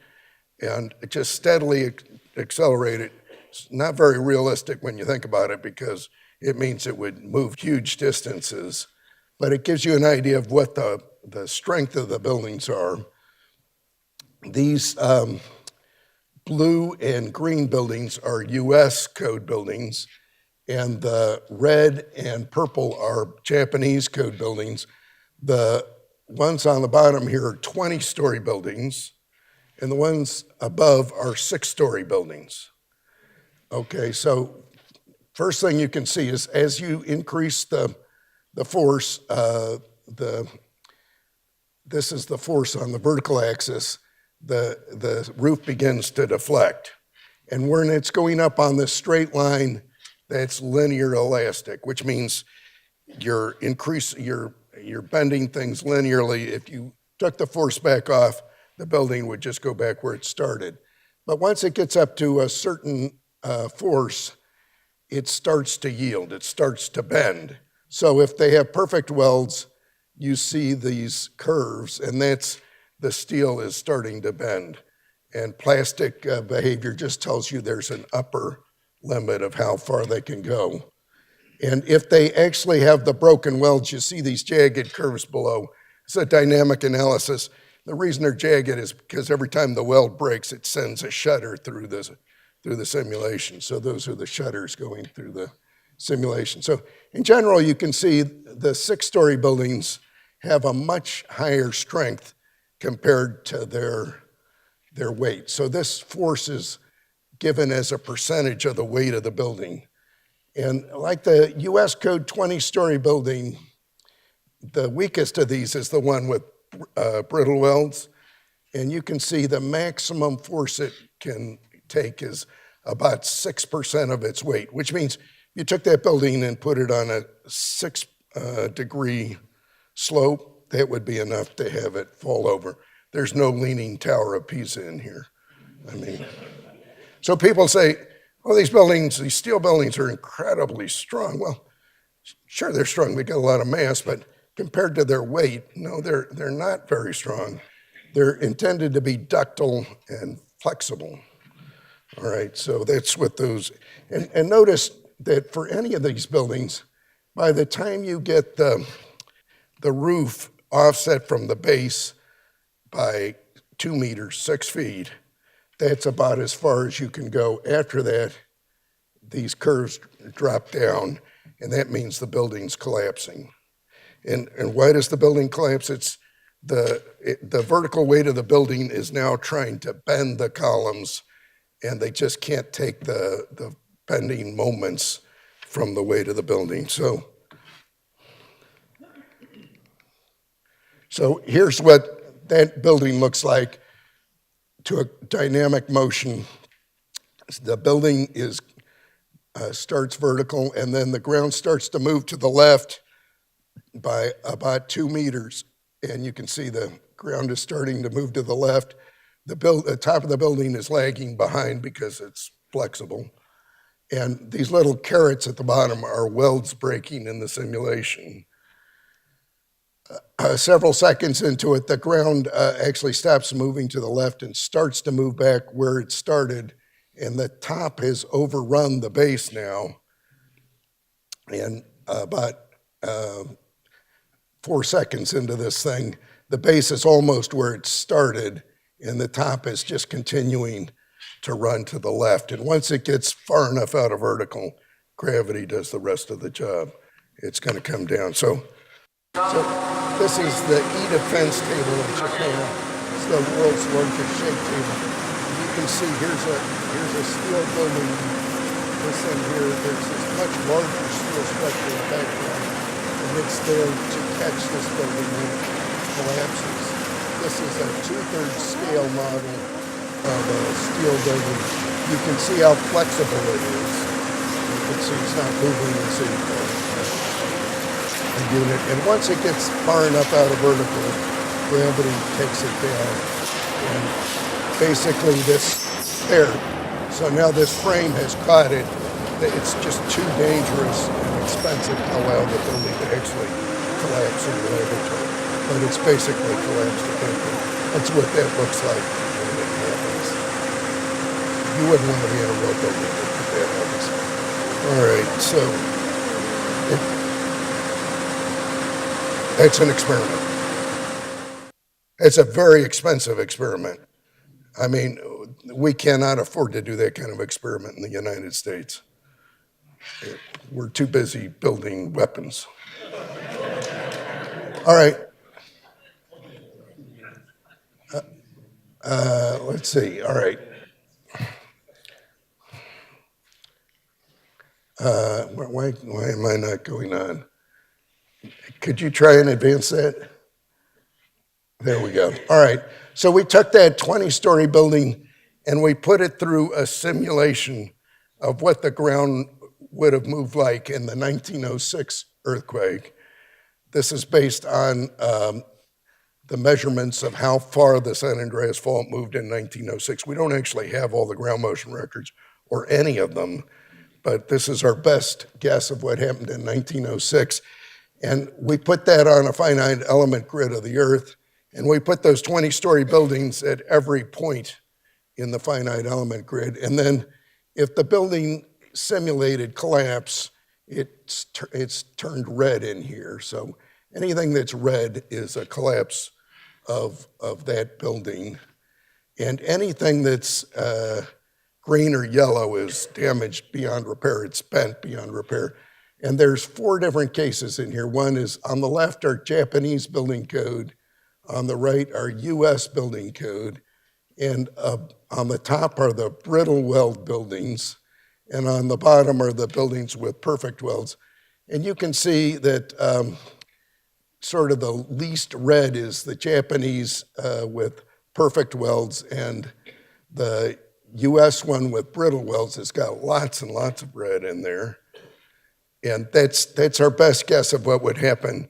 and just steadily accelerate it. It's not very realistic when you think about it because it means it would move huge distances, but it gives you an idea of what the strength of the buildings are. These blue and green buildings are US code buildings, and the red and purple are Japanese code buildings. The ones on the bottom here are 20-story buildings, and the ones above are 6-story buildings. Okay, so first thing you can see is as you increase the force, this is the force on the vertical axis, the roof begins to deflect. And when it's going up on this straight line, that's linear elastic, which means you're bending things linearly. If you took the force back off, the building would just go back where it started. But once it gets up to a certain force, it starts to yield, it starts to bend. So if they have perfect welds, you see these curves, and that's the steel is starting to bend. And plastic behavior just tells you there's an upper limit of how far they can go. And if they actually have the broken welds, you see these jagged curves below. It's a dynamic analysis. The reason they're jagged is because every time the weld breaks, it sends a shudder through the simulation. So those are the shudders going through the simulation. So in general, you can see the 6-story buildings have a much higher strength compared to their weight. So this force is given as a percentage of the weight of the building. And like the US code 20-story building, the weakest of these is the one with brittle welds. And you can see the maximum force it can take is about 6% of its weight, which means you took that building and put it on a 6-degree slope, that would be enough to have it fall over. There's no leaning Tower of Pisa in here. I mean, so people say, oh, these steel buildings are incredibly strong. Well, sure, they're strong. They got a lot of mass, but compared to their weight, no, they're not very strong. They're intended to be ductile and flexible. All right, so that's what those, and notice that for any of these buildings, by the time you get the roof offset from the base by 2 meters, 6 feet, that's about as far as you can go. After that, these curves drop down, and that means the building's collapsing. And why does the building collapse? It's the vertical weight of the building is now trying to bend the columns, and they just can't take the bending moments from the weight of the building. So So here's what that building looks like to a dynamic motion. The building starts vertical, and then the ground starts to move to the left by about 2 meters. And you can see the ground is starting to move to the left. The top of the building is lagging behind because it's flexible. And these little carrots at the bottom are welds breaking in the simulation. Several seconds into it, the ground actually stops moving to the left and starts to move back where it started. And the top has overrun the base now. And about 4 seconds into this thing, the base is almost where it started, and the top is just continuing to run to the left. And once it gets far enough out of vertical, gravity does the rest of the job. It's going to come down. So this is the Ida fence table in Japan. It's the world's largest shake table. You can see here's a steel building. This in here, there's this much larger steel structure in the background, and it's there to catch this building when it collapses. This is a 2/3 scale model of a steel building. You can see how flexible it is. You can see it's not moving as a unit. And once it gets far enough out of vertical, gravity takes it down. And basically there. So now this frame has caught it. It's just too dangerous and expensive to allow the building to actually collapse in the laboratory. But it's basically collapsed again. That's what that looks like when it happens. You wouldn't want to be in a real building if that happens. All right, so that's an experiment. It's a very expensive experiment. I mean, we cannot afford to do that kind of experiment in the United States. We're too busy building weapons. All right. Let's see. All right. Why am I not going on? Could you try and advance that? There we go. All right. So we took that 20-story building and we put it through a simulation of what the ground would have moved like in the 1906 earthquake. This is based on the measurements of how far the San Andreas Fault moved in 1906. We don't actually have all the ground motion records or any of them, but this is our best guess of what happened in 1906. And we put that on a finite element grid of the Earth, and we put those 20-story buildings at every point in the finite element grid. And then if the building simulated collapse, it's turned red in here. So anything that's red is a collapse of that building. And anything that's green or yellow is damaged beyond repair. It's bent beyond repair. And there's 4 different cases in here. One is on the left, our Japanese building code. On the right, our US building code. And on the top are the brittle weld buildings. And on the bottom are the buildings with perfect welds. And you can see that sort of the least red is the Japanese with perfect welds, and the US one with brittle welds has got lots and lots of red in there. And that's our best guess of what would happen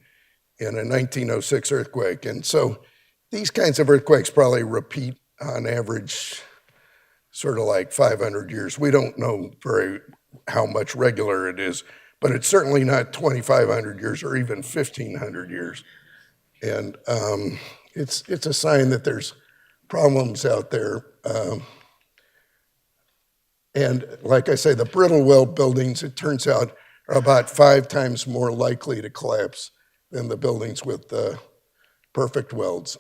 in a 1906 earthquake. And so these kinds of earthquakes probably repeat on average sort of like 500 years. We don't know how much regular it is, but it's certainly not 2,500 years or even 1,500 years. And it's a sign that there's problems out there. And like I say, the brittle weld buildings, it turns out, are about 5 times more likely to collapse than the buildings with the perfect welds.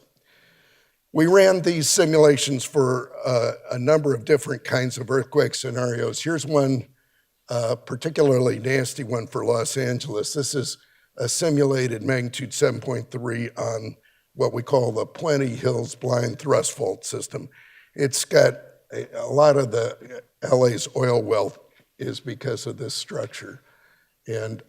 We ran these simulations for a number of different kinds of earthquake scenarios. Here's one particularly nasty one for Los Angeles. This is a simulated magnitude 7.3 on what we call the Puente Hills blind thrust fault system. It's got a lot of the LA's oil wealth is because of this structure. And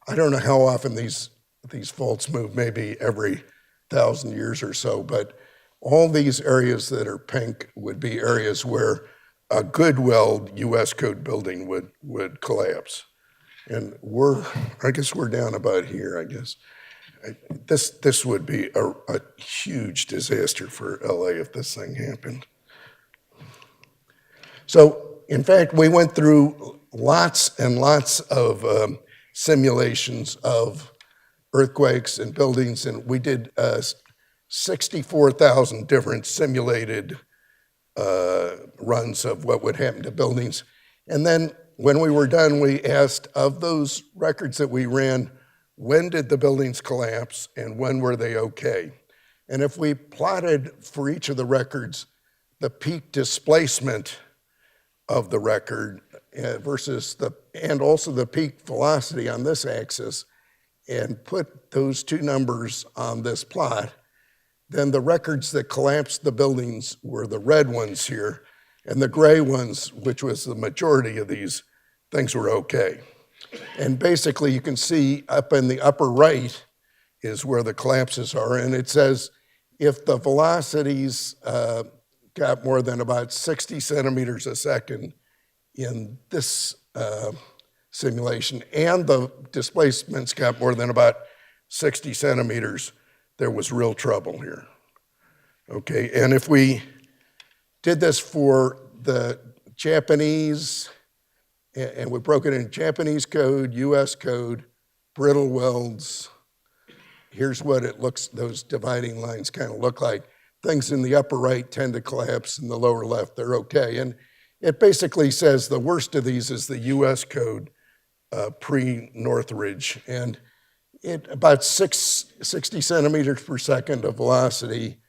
I don't know how often these these faults move maybe every 1,000 years or so, but all these areas that are pink would be areas where a good weld U.S. code building would collapse. And I guess we're down about here, I guess. This would be a huge disaster for LA if this thing happened. So, in fact, we went through lots and lots of simulations of earthquakes and buildings, and we did 64,000 different simulated runs of what would happen to buildings. And then when we were done, we asked, of those records that we ran, when did the buildings collapse and when were they okay? And if we plotted for each of the records the peak displacement of the record versus and also the peak velocity on this axis, and put those two numbers on this plot, then the records that collapsed the buildings were the red ones here, and the gray ones, which was the majority of these things, were okay. And basically you can see up in the upper right is where the collapses are, and it says if the velocities got more than about 60 centimeters a second in this simulation, and the displacements got more than about 60 centimeters, there was real trouble here. Okay, and if we did this for the Japanese, and we broke it in Japanese code, US code, brittle welds, here's what it looks, those dividing lines kind of look like. Things in the upper right tend to collapse, in the lower left, they're okay. And it basically says the worst of these is the US code pre-Northridge, and it about 60 centimeters per second of velocity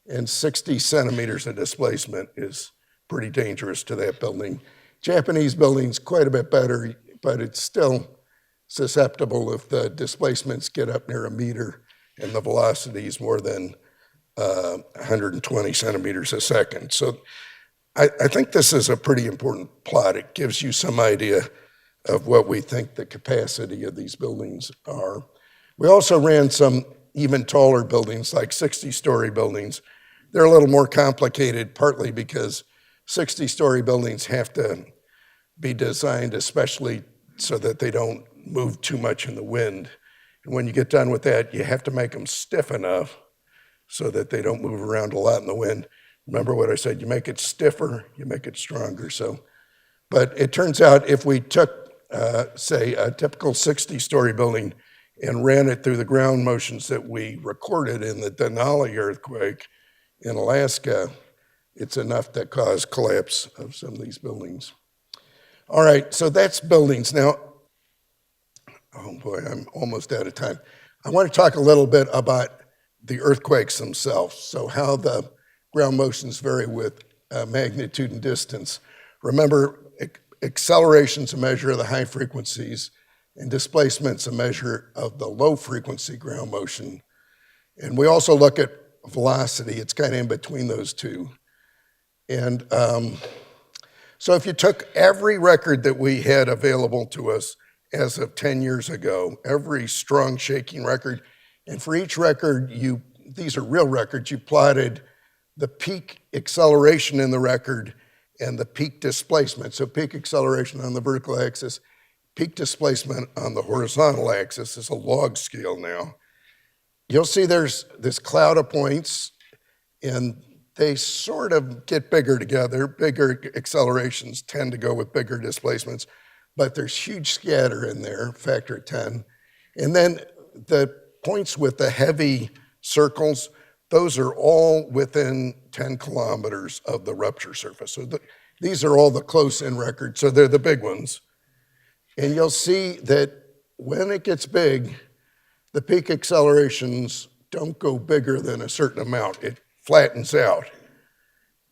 and 60 centimeters of displacement is pretty dangerous to that building. Japanese building's quite a bit better, but it's still susceptible if the displacements get up near a meter and the velocity is more than 120 centimeters a second. So I think this is a pretty important plot. It gives you some idea of what we think the capacity of these buildings are. We also ran some even taller buildings, like 60-story buildings. They're a little more complicated, partly because 60-story buildings have to be designed especially so that they don't move too much in the wind. And when you get done with that, you have to make them stiff enough so that they don't move around a lot in the wind. Remember what I said, you make it stiffer, you make it stronger. But it turns out if we took, say, a typical 60-story building and ran it through the ground motions that we recorded in the Denali earthquake in Alaska, it's enough to cause collapse of some of these buildings. All right, so that's buildings. Now, oh boy, I'm almost out of time. I want to talk a little bit about the earthquakes themselves, so how the ground motions vary with magnitude and distance. Remember, acceleration's a measure of the high frequencies, and displacement's a measure of the low frequency ground motion. And we also look at velocity. It's kind of in between those two. And so if you took every record that we had available to us as of 10 years ago, every strong shaking record, and for each record, these are real records, you plotted the peak acceleration in the record and the peak displacement. So peak acceleration on the vertical axis, peak displacement on the horizontal axis is a log scale now. You'll see there's this cloud of points, and they sort of get bigger together. Bigger accelerations tend to go with bigger displacements, but there's huge scatter in there, factor of 10. And then the points with the heavy circles, those are all within 10 kilometers of the rupture surface. So these are all the close-in records, so they're the big ones. And you'll see that when it gets big, the peak accelerations don't go bigger than a certain amount. It flattens out.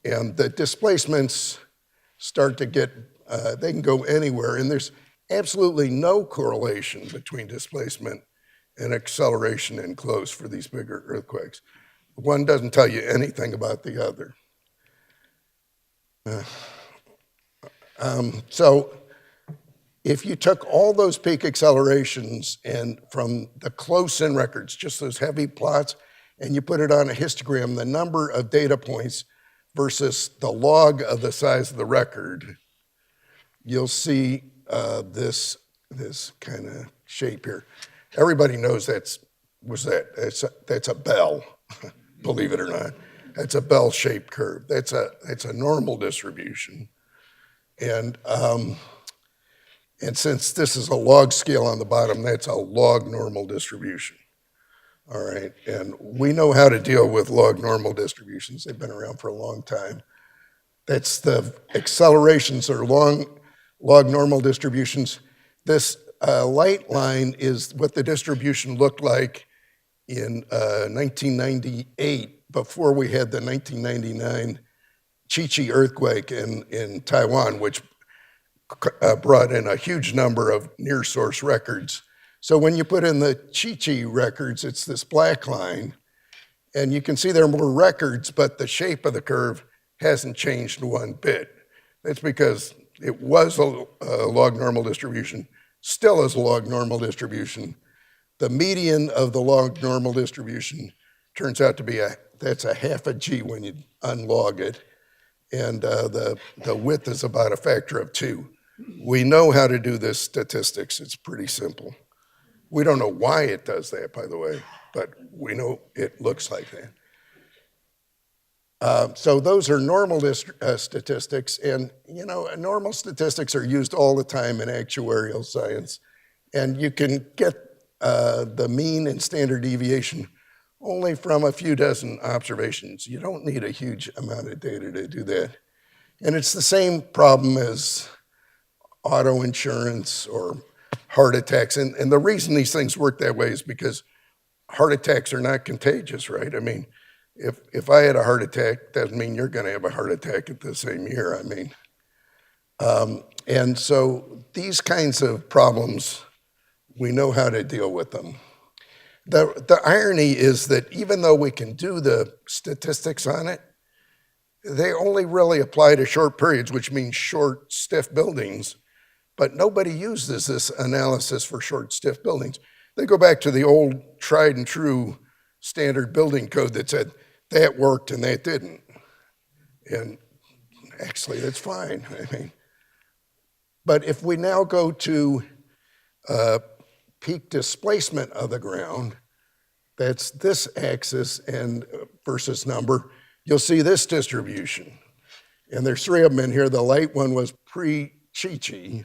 And the displacements start to get, they can go anywhere, and there's absolutely no correlation between displacement and acceleration in close for these bigger earthquakes. One doesn't tell you anything about the other. So If you took all those peak accelerations and from the close-in records, just those heavy plots, and you put it on a histogram, the number of data points versus the log of the size of the record, you'll see this kind of shape here. Everybody knows that's a bell, believe it or not. That's a bell-shaped curve. That's a normal distribution. And since this is a log scale on the bottom, that's a log normal distribution. All right, and we know how to deal with log normal distributions. They've been around for a long time. That's the accelerations or log normal distributions. This light line is what the distribution looked like in 1998, before we had the 1999 Chi-Chi earthquake in Taiwan, which brought in a huge number of near source records. So when you put in the Chi-Chi records, it's this black line, and you can see there are more records, but the shape of the curve hasn't changed one bit. That's because it was a log normal distribution, still is a log normal distribution. The median of the log normal distribution turns out to be that's a half a G when you unlog it, and the width is about a factor of 2. We know how to do this statistics. It's pretty simple. We don't know why it does that, by the way, but we know it looks like that. So those are normal statistics, and normal statistics are used all the time in actuarial science, and you can get the mean and standard deviation only from a few dozen observations. You don't need a huge amount of data to do that. And it's the same problem as auto insurance or heart attacks. And the reason these things work that way is because heart attacks are not contagious, right? I mean, if I had a heart attack, doesn't mean you're gonna have a heart attack at the same year. I mean, and so these kinds of problems, we know how to deal with them. The irony is that even though we can do the statistics on it, they only really apply to short periods, which means short, stiff buildings. But nobody uses this analysis for short, stiff buildings. They go back to the old tried and true standard building code that said that worked and that didn't. And actually, that's fine. I mean, but if we now go to peak displacement of the ground, that's this axis and versus number, you'll see this distribution. And there's 3 of them in here. The light one was pre-Chi-Chi.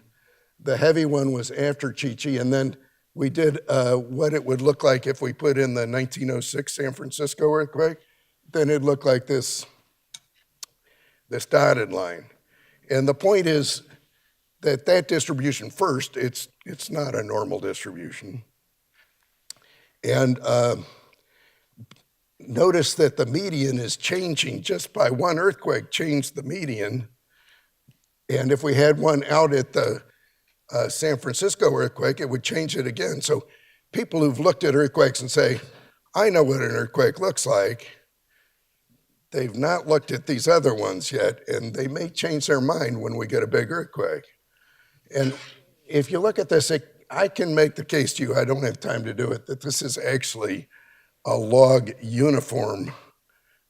The heavy one was after Chi-Chi, and then we did what it would look like if we put in the 1906 San Francisco earthquake. Then it'd look like this dotted line. And the point is that distribution first, it's not a normal distribution. And notice that the median is changing just by one earthquake changed the median. And if we had one out at the San Francisco earthquake, it would change it again. So people who've looked at earthquakes and say, I know what an earthquake looks like, they've not looked at these other ones yet, and they may change their mind when we get a big earthquake. And if you look at this, I can make the case to you, I don't have time to do it, that this is actually a log uniform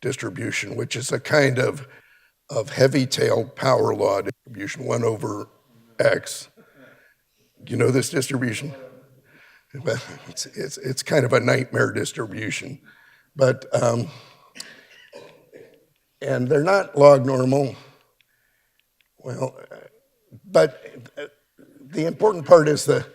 distribution, which is a kind of heavy-tailed power law distribution, 1 over x. Do you know this distribution? It's kind of a nightmare distribution. But, and they're not log normal. Well, but the important part is the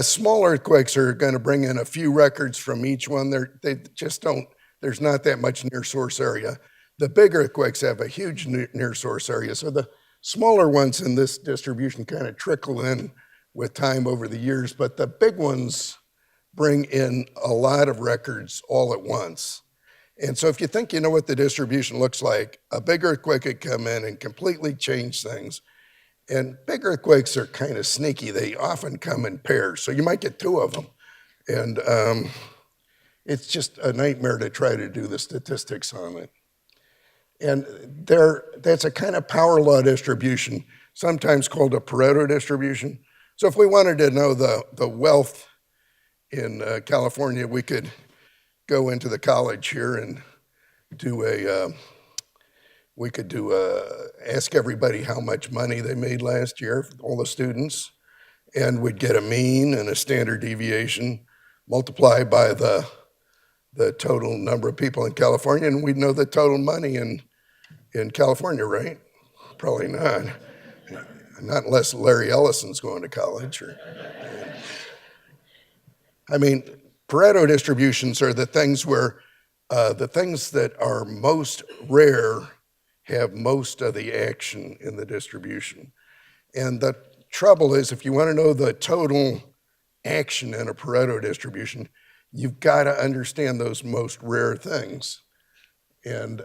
small earthquakes are going to bring in a few records from each one. They just don't, there's not that much near source area. The big earthquakes have a huge near source area. So the smaller ones in this distribution kind of trickle in with time over the years, but the big ones bring in a lot of records all at once. And so if you think you know what the distribution looks like, a big earthquake could come in and completely change things. And big earthquakes are kind of sneaky. They often come in pairs, so you might get 2 of them. And it's just a nightmare to try to do the statistics on it. And that's a kind of power law distribution, sometimes called a Pareto distribution. So if we wanted to know the wealth in California, we could go into the college here and do ask everybody how much money they made last year, all the students, and we'd get a mean and a standard deviation, multiply by the total number of people in California, and we'd know the total money in California, right? Probably not. Not unless Larry Ellison's going to college. Pareto distributions are the things where the things that are most rare have most of the action in the distribution. And the trouble is, if you want to know the total action in a Pareto distribution, you've got to understand those most rare things. And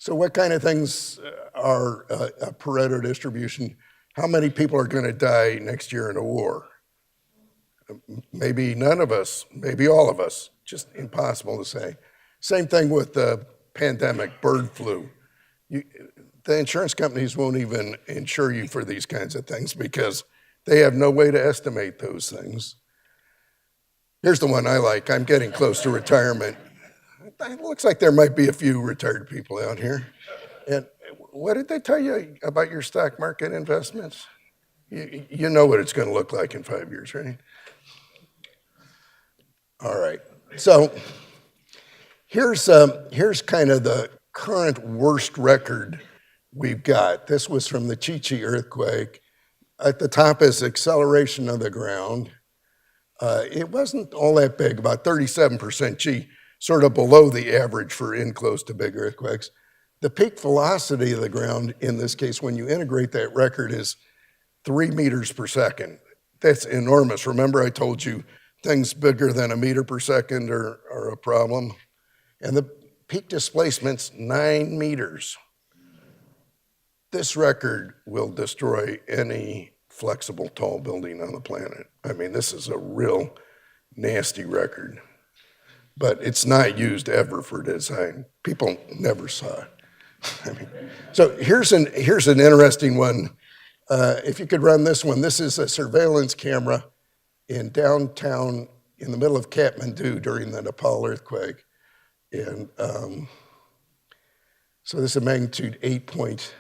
so what kind of things are a Pareto distribution? How many people are going to die next year in a war? Maybe none of us, maybe all of us, just impossible to say. Same thing with the pandemic, bird flu. The insurance companies won't even insure you for these kinds of things because they have no way to estimate those things. Here's the one I like. I'm getting close to retirement. It looks like there might be a few retired people out here. And what did they tell you about your stock market investments? You know what it's going to look like in 5 years, right? All right. So here's kind of the current worst record we've got. This was from the Chi-Chi earthquake. At the top is acceleration of the ground. It wasn't all that big, about 37% Chi, sort of below the average for in close to big earthquakes. The peak velocity of the ground, in this case, when you integrate that record, is 3 meters per second. That's enormous. Remember I told you things bigger than a meter per second are a problem? And the peak displacement's 9 meters. This record will destroy any flexible tall building on the planet. I mean, this is a real nasty record. But it's not used ever for design. People never saw it. So here's an interesting one. If you could run this one, this is a surveillance camera in downtown, in the middle of Kathmandu during the Nepal earthquake. And so this is a magnitude 8.1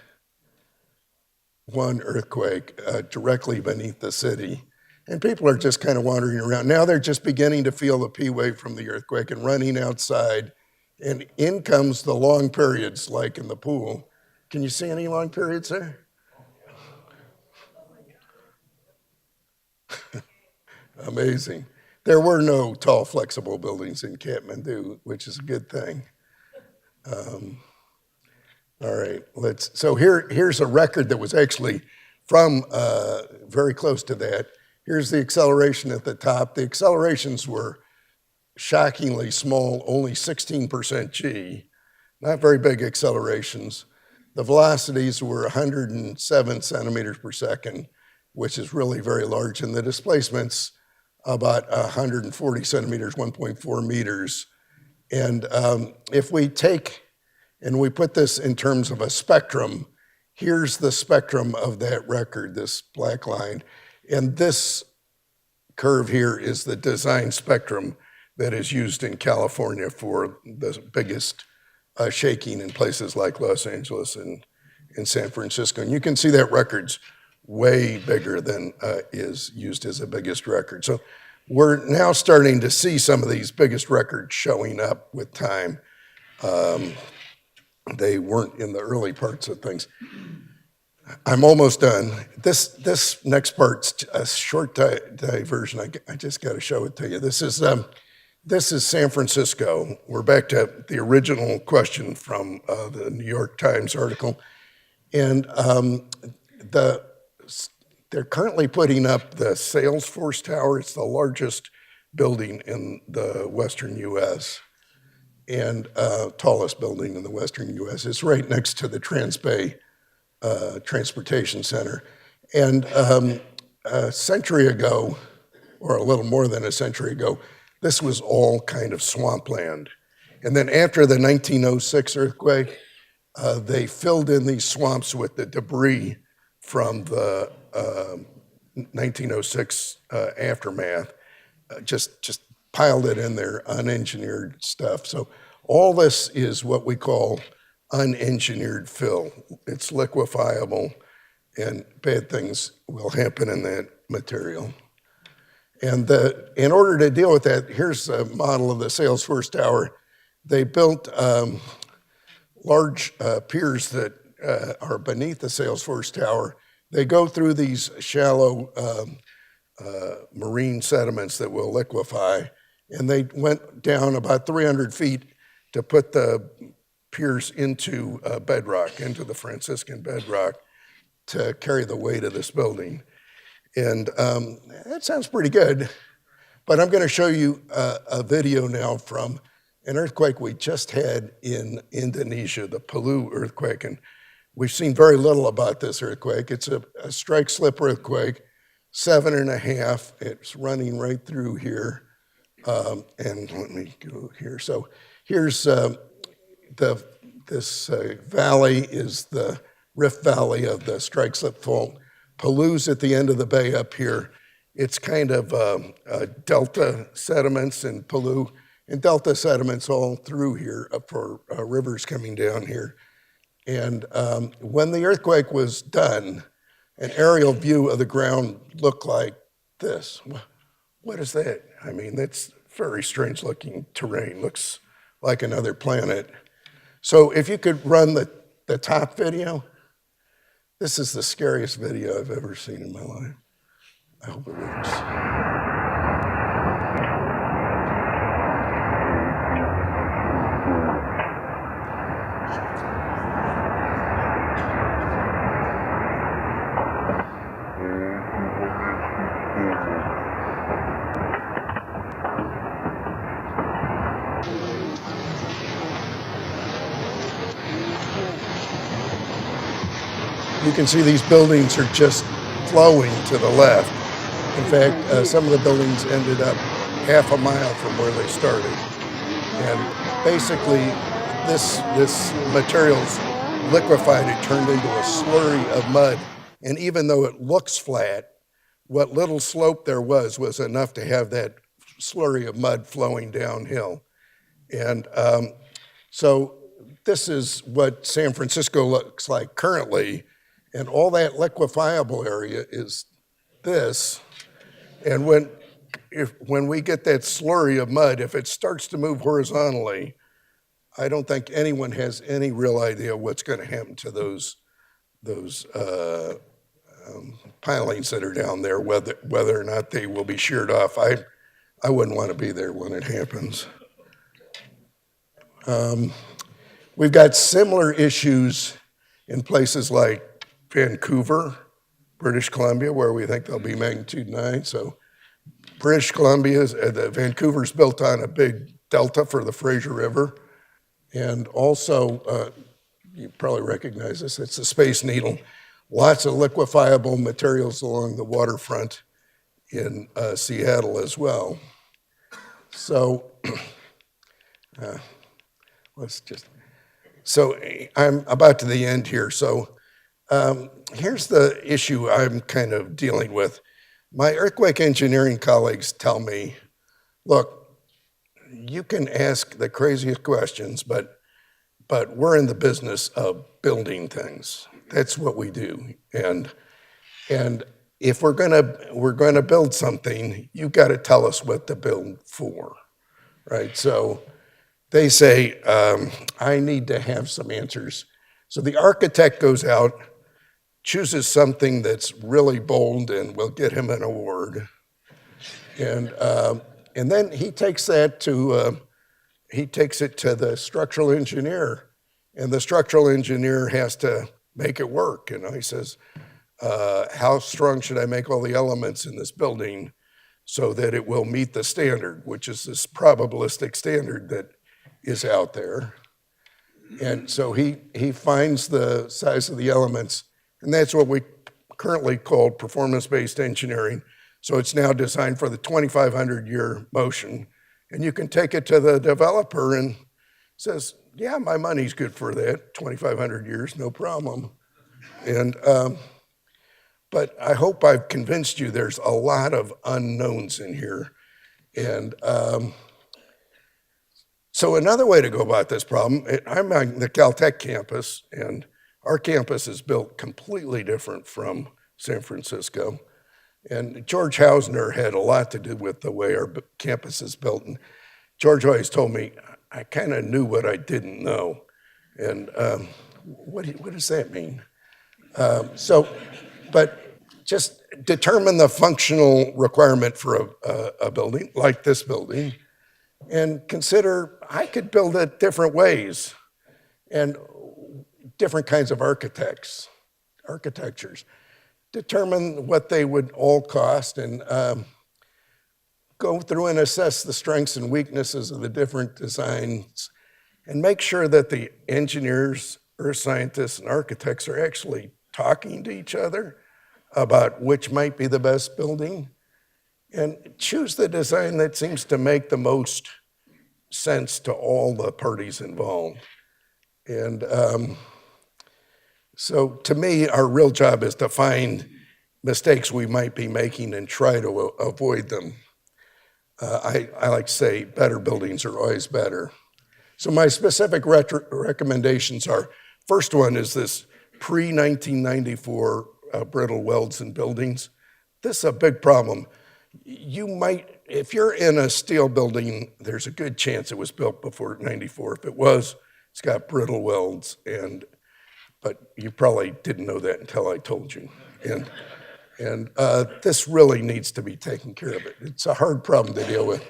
earthquake directly beneath the city. And people are just kind of wandering around. Now they're just beginning to feel the P wave from the earthquake and running outside. And in comes the long periods, like in the pool. Can you see any long periods there? Amazing. There were no tall, flexible buildings in Kathmandu, which is a good thing. All right, so here's a record that was actually from very close to that. Here's the acceleration at the top. The accelerations were shockingly small, only 16% G, not very big accelerations. The velocities were 107 centimeters per second, which is really very large, and the displacements about 140 centimeters, 1.4 meters. And if we take and we put this in terms of a spectrum, here's the spectrum of that record, this black line. And this curve here is the design spectrum that is used in California for the biggest shaking in places like Los Angeles and San Francisco. And you can see that record's way bigger than is used as the biggest record. So we're now starting to see some of these biggest records showing up with time. They weren't in the early parts of things. I'm almost done. This next part's a short diversion. I just got to show it to you. This is San Francisco. We're back to the original question from the New York Times article. And they're currently putting up the Salesforce Tower. It's the largest building in the Western U.S. and tallest building in the Western U.S. It's right next to the Transbay Transportation Center. And a century ago, or a little more than a century ago, this was all kind of swampland. And then after the 1906 earthquake, they filled in these swamps with the debris from the 1906 aftermath, just piled it in there, unengineered stuff. So all this is what we call unengineered fill. It's liquefiable, and bad things will happen in that material. And in order to deal with that, here's a model of the Salesforce Tower. They built large piers that are beneath the Salesforce Tower. They go through these shallow marine sediments that will liquefy, and they went down about 300 feet to put the piers into bedrock, into the Franciscan bedrock, to carry the weight of this building. And that sounds pretty good, but I'm going to show you a video now from an earthquake we just had in Indonesia, the Palu earthquake, and we've seen very little about this earthquake. It's a strike-slip earthquake, 7.5. It's running right through here, and let me go here. So here's this valley is the Rift Valley of the strike-slip fault. Palu's at the end of the bay up here. It's kind of delta sediments in Palu, and delta sediments all through here for rivers coming down here. And when the earthquake was done, an aerial view of the ground looked like this. What is that? I mean, that's very strange looking terrain. Looks like another planet. So if you could run the top video. This is the scariest video I've ever seen in my life. I hope it works. You can see these buildings are just flowing to the left. In fact, some of the buildings ended up half a mile from where they started. And basically, this material's liquefied. It turned into a slurry of mud. And even though it looks flat, what little slope there was enough to have that slurry of mud flowing downhill. And so this is what San Francisco looks like currently. And all that liquefiable area is this. And when we get that slurry of mud, if it starts to move horizontally, I don't think anyone has any real idea what's going to happen to those pilings that are down there, whether or not they will be sheared off. I wouldn't want to be there when it happens. We've got similar issues in places like Vancouver, British Columbia, where we think there'll be magnitude 9. So British Columbia, Vancouver's built on a big delta for the Fraser River. And also, you probably recognize this, it's the Space Needle. Lots of liquefiable materials along the waterfront in Seattle as well. So I'm about to the end here. So here's the issue I'm kind of dealing with. My earthquake engineering colleagues tell me, look, you can ask the craziest questions, but we're in the business of building things. That's what we do. And if we're gonna build something, you've got to tell us what to build for, right? So they say, I need to have some answers. So the architect goes out, chooses something that's really bold and will get him an award. And then he takes it to the structural engineer, and the structural engineer has to make it work. And he says, how strong should I make all the elements in this building so that it will meet the standard, which is this probabilistic standard that is out there. And so he finds the size of the elements, and that's what we currently call performance-based engineering. So it's now designed for the 2,500-year motion. And you can take it to the developer and says, yeah, my money's good for that, 2,500 years, no problem. And but I hope I've convinced you there's a lot of unknowns in here. And so another way to go about this problem, I'm on the Caltech campus, and our campus is built completely different from San Francisco. And George Hausner had a lot to do with the way our campus is built. And George always told me, I kind of knew what I didn't know. And what does that mean? But just determine the functional requirement for a building, like this building, and consider I could build it different ways and different kinds of architectures. Determine what they would all cost and go through and assess the strengths and weaknesses of the different designs and make sure that the engineers, earth scientists, and architects are actually talking to each other about which might be the best building, and choose the design that seems to make the most sense to all the parties involved. And so to me, our real job is to find mistakes we might be making and try to avoid them. I like to say better buildings are always better. So my specific recommendations are, first one is this pre-1994 brittle welds in buildings. This is a big problem. You might, if you're in a steel building, there's a good chance it was built before '94. If it was, it's got brittle welds, but you probably didn't know that until I told you. And this really needs to be taken care of. It's a hard problem to deal with.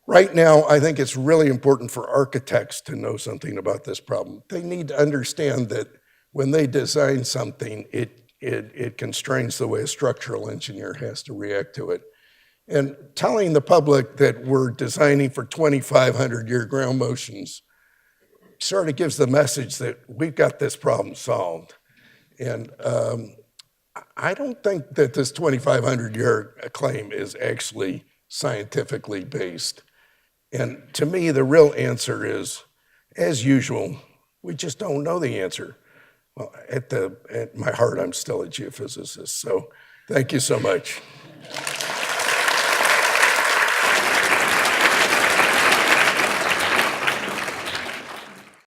Right now, I think it's really important for architects to know something about this problem. They need to understand that when they design something, it constrains the way a structural engineer has to react to it. And telling the public that we're designing for 2,500-year ground motions sort of gives the message that we've got this problem solved. And I don't think that this 2,500-year claim is actually scientifically based. And to me, the real answer is, as usual, we just don't know the answer. Well, at my heart, I'm still a geophysicist, so thank you so much.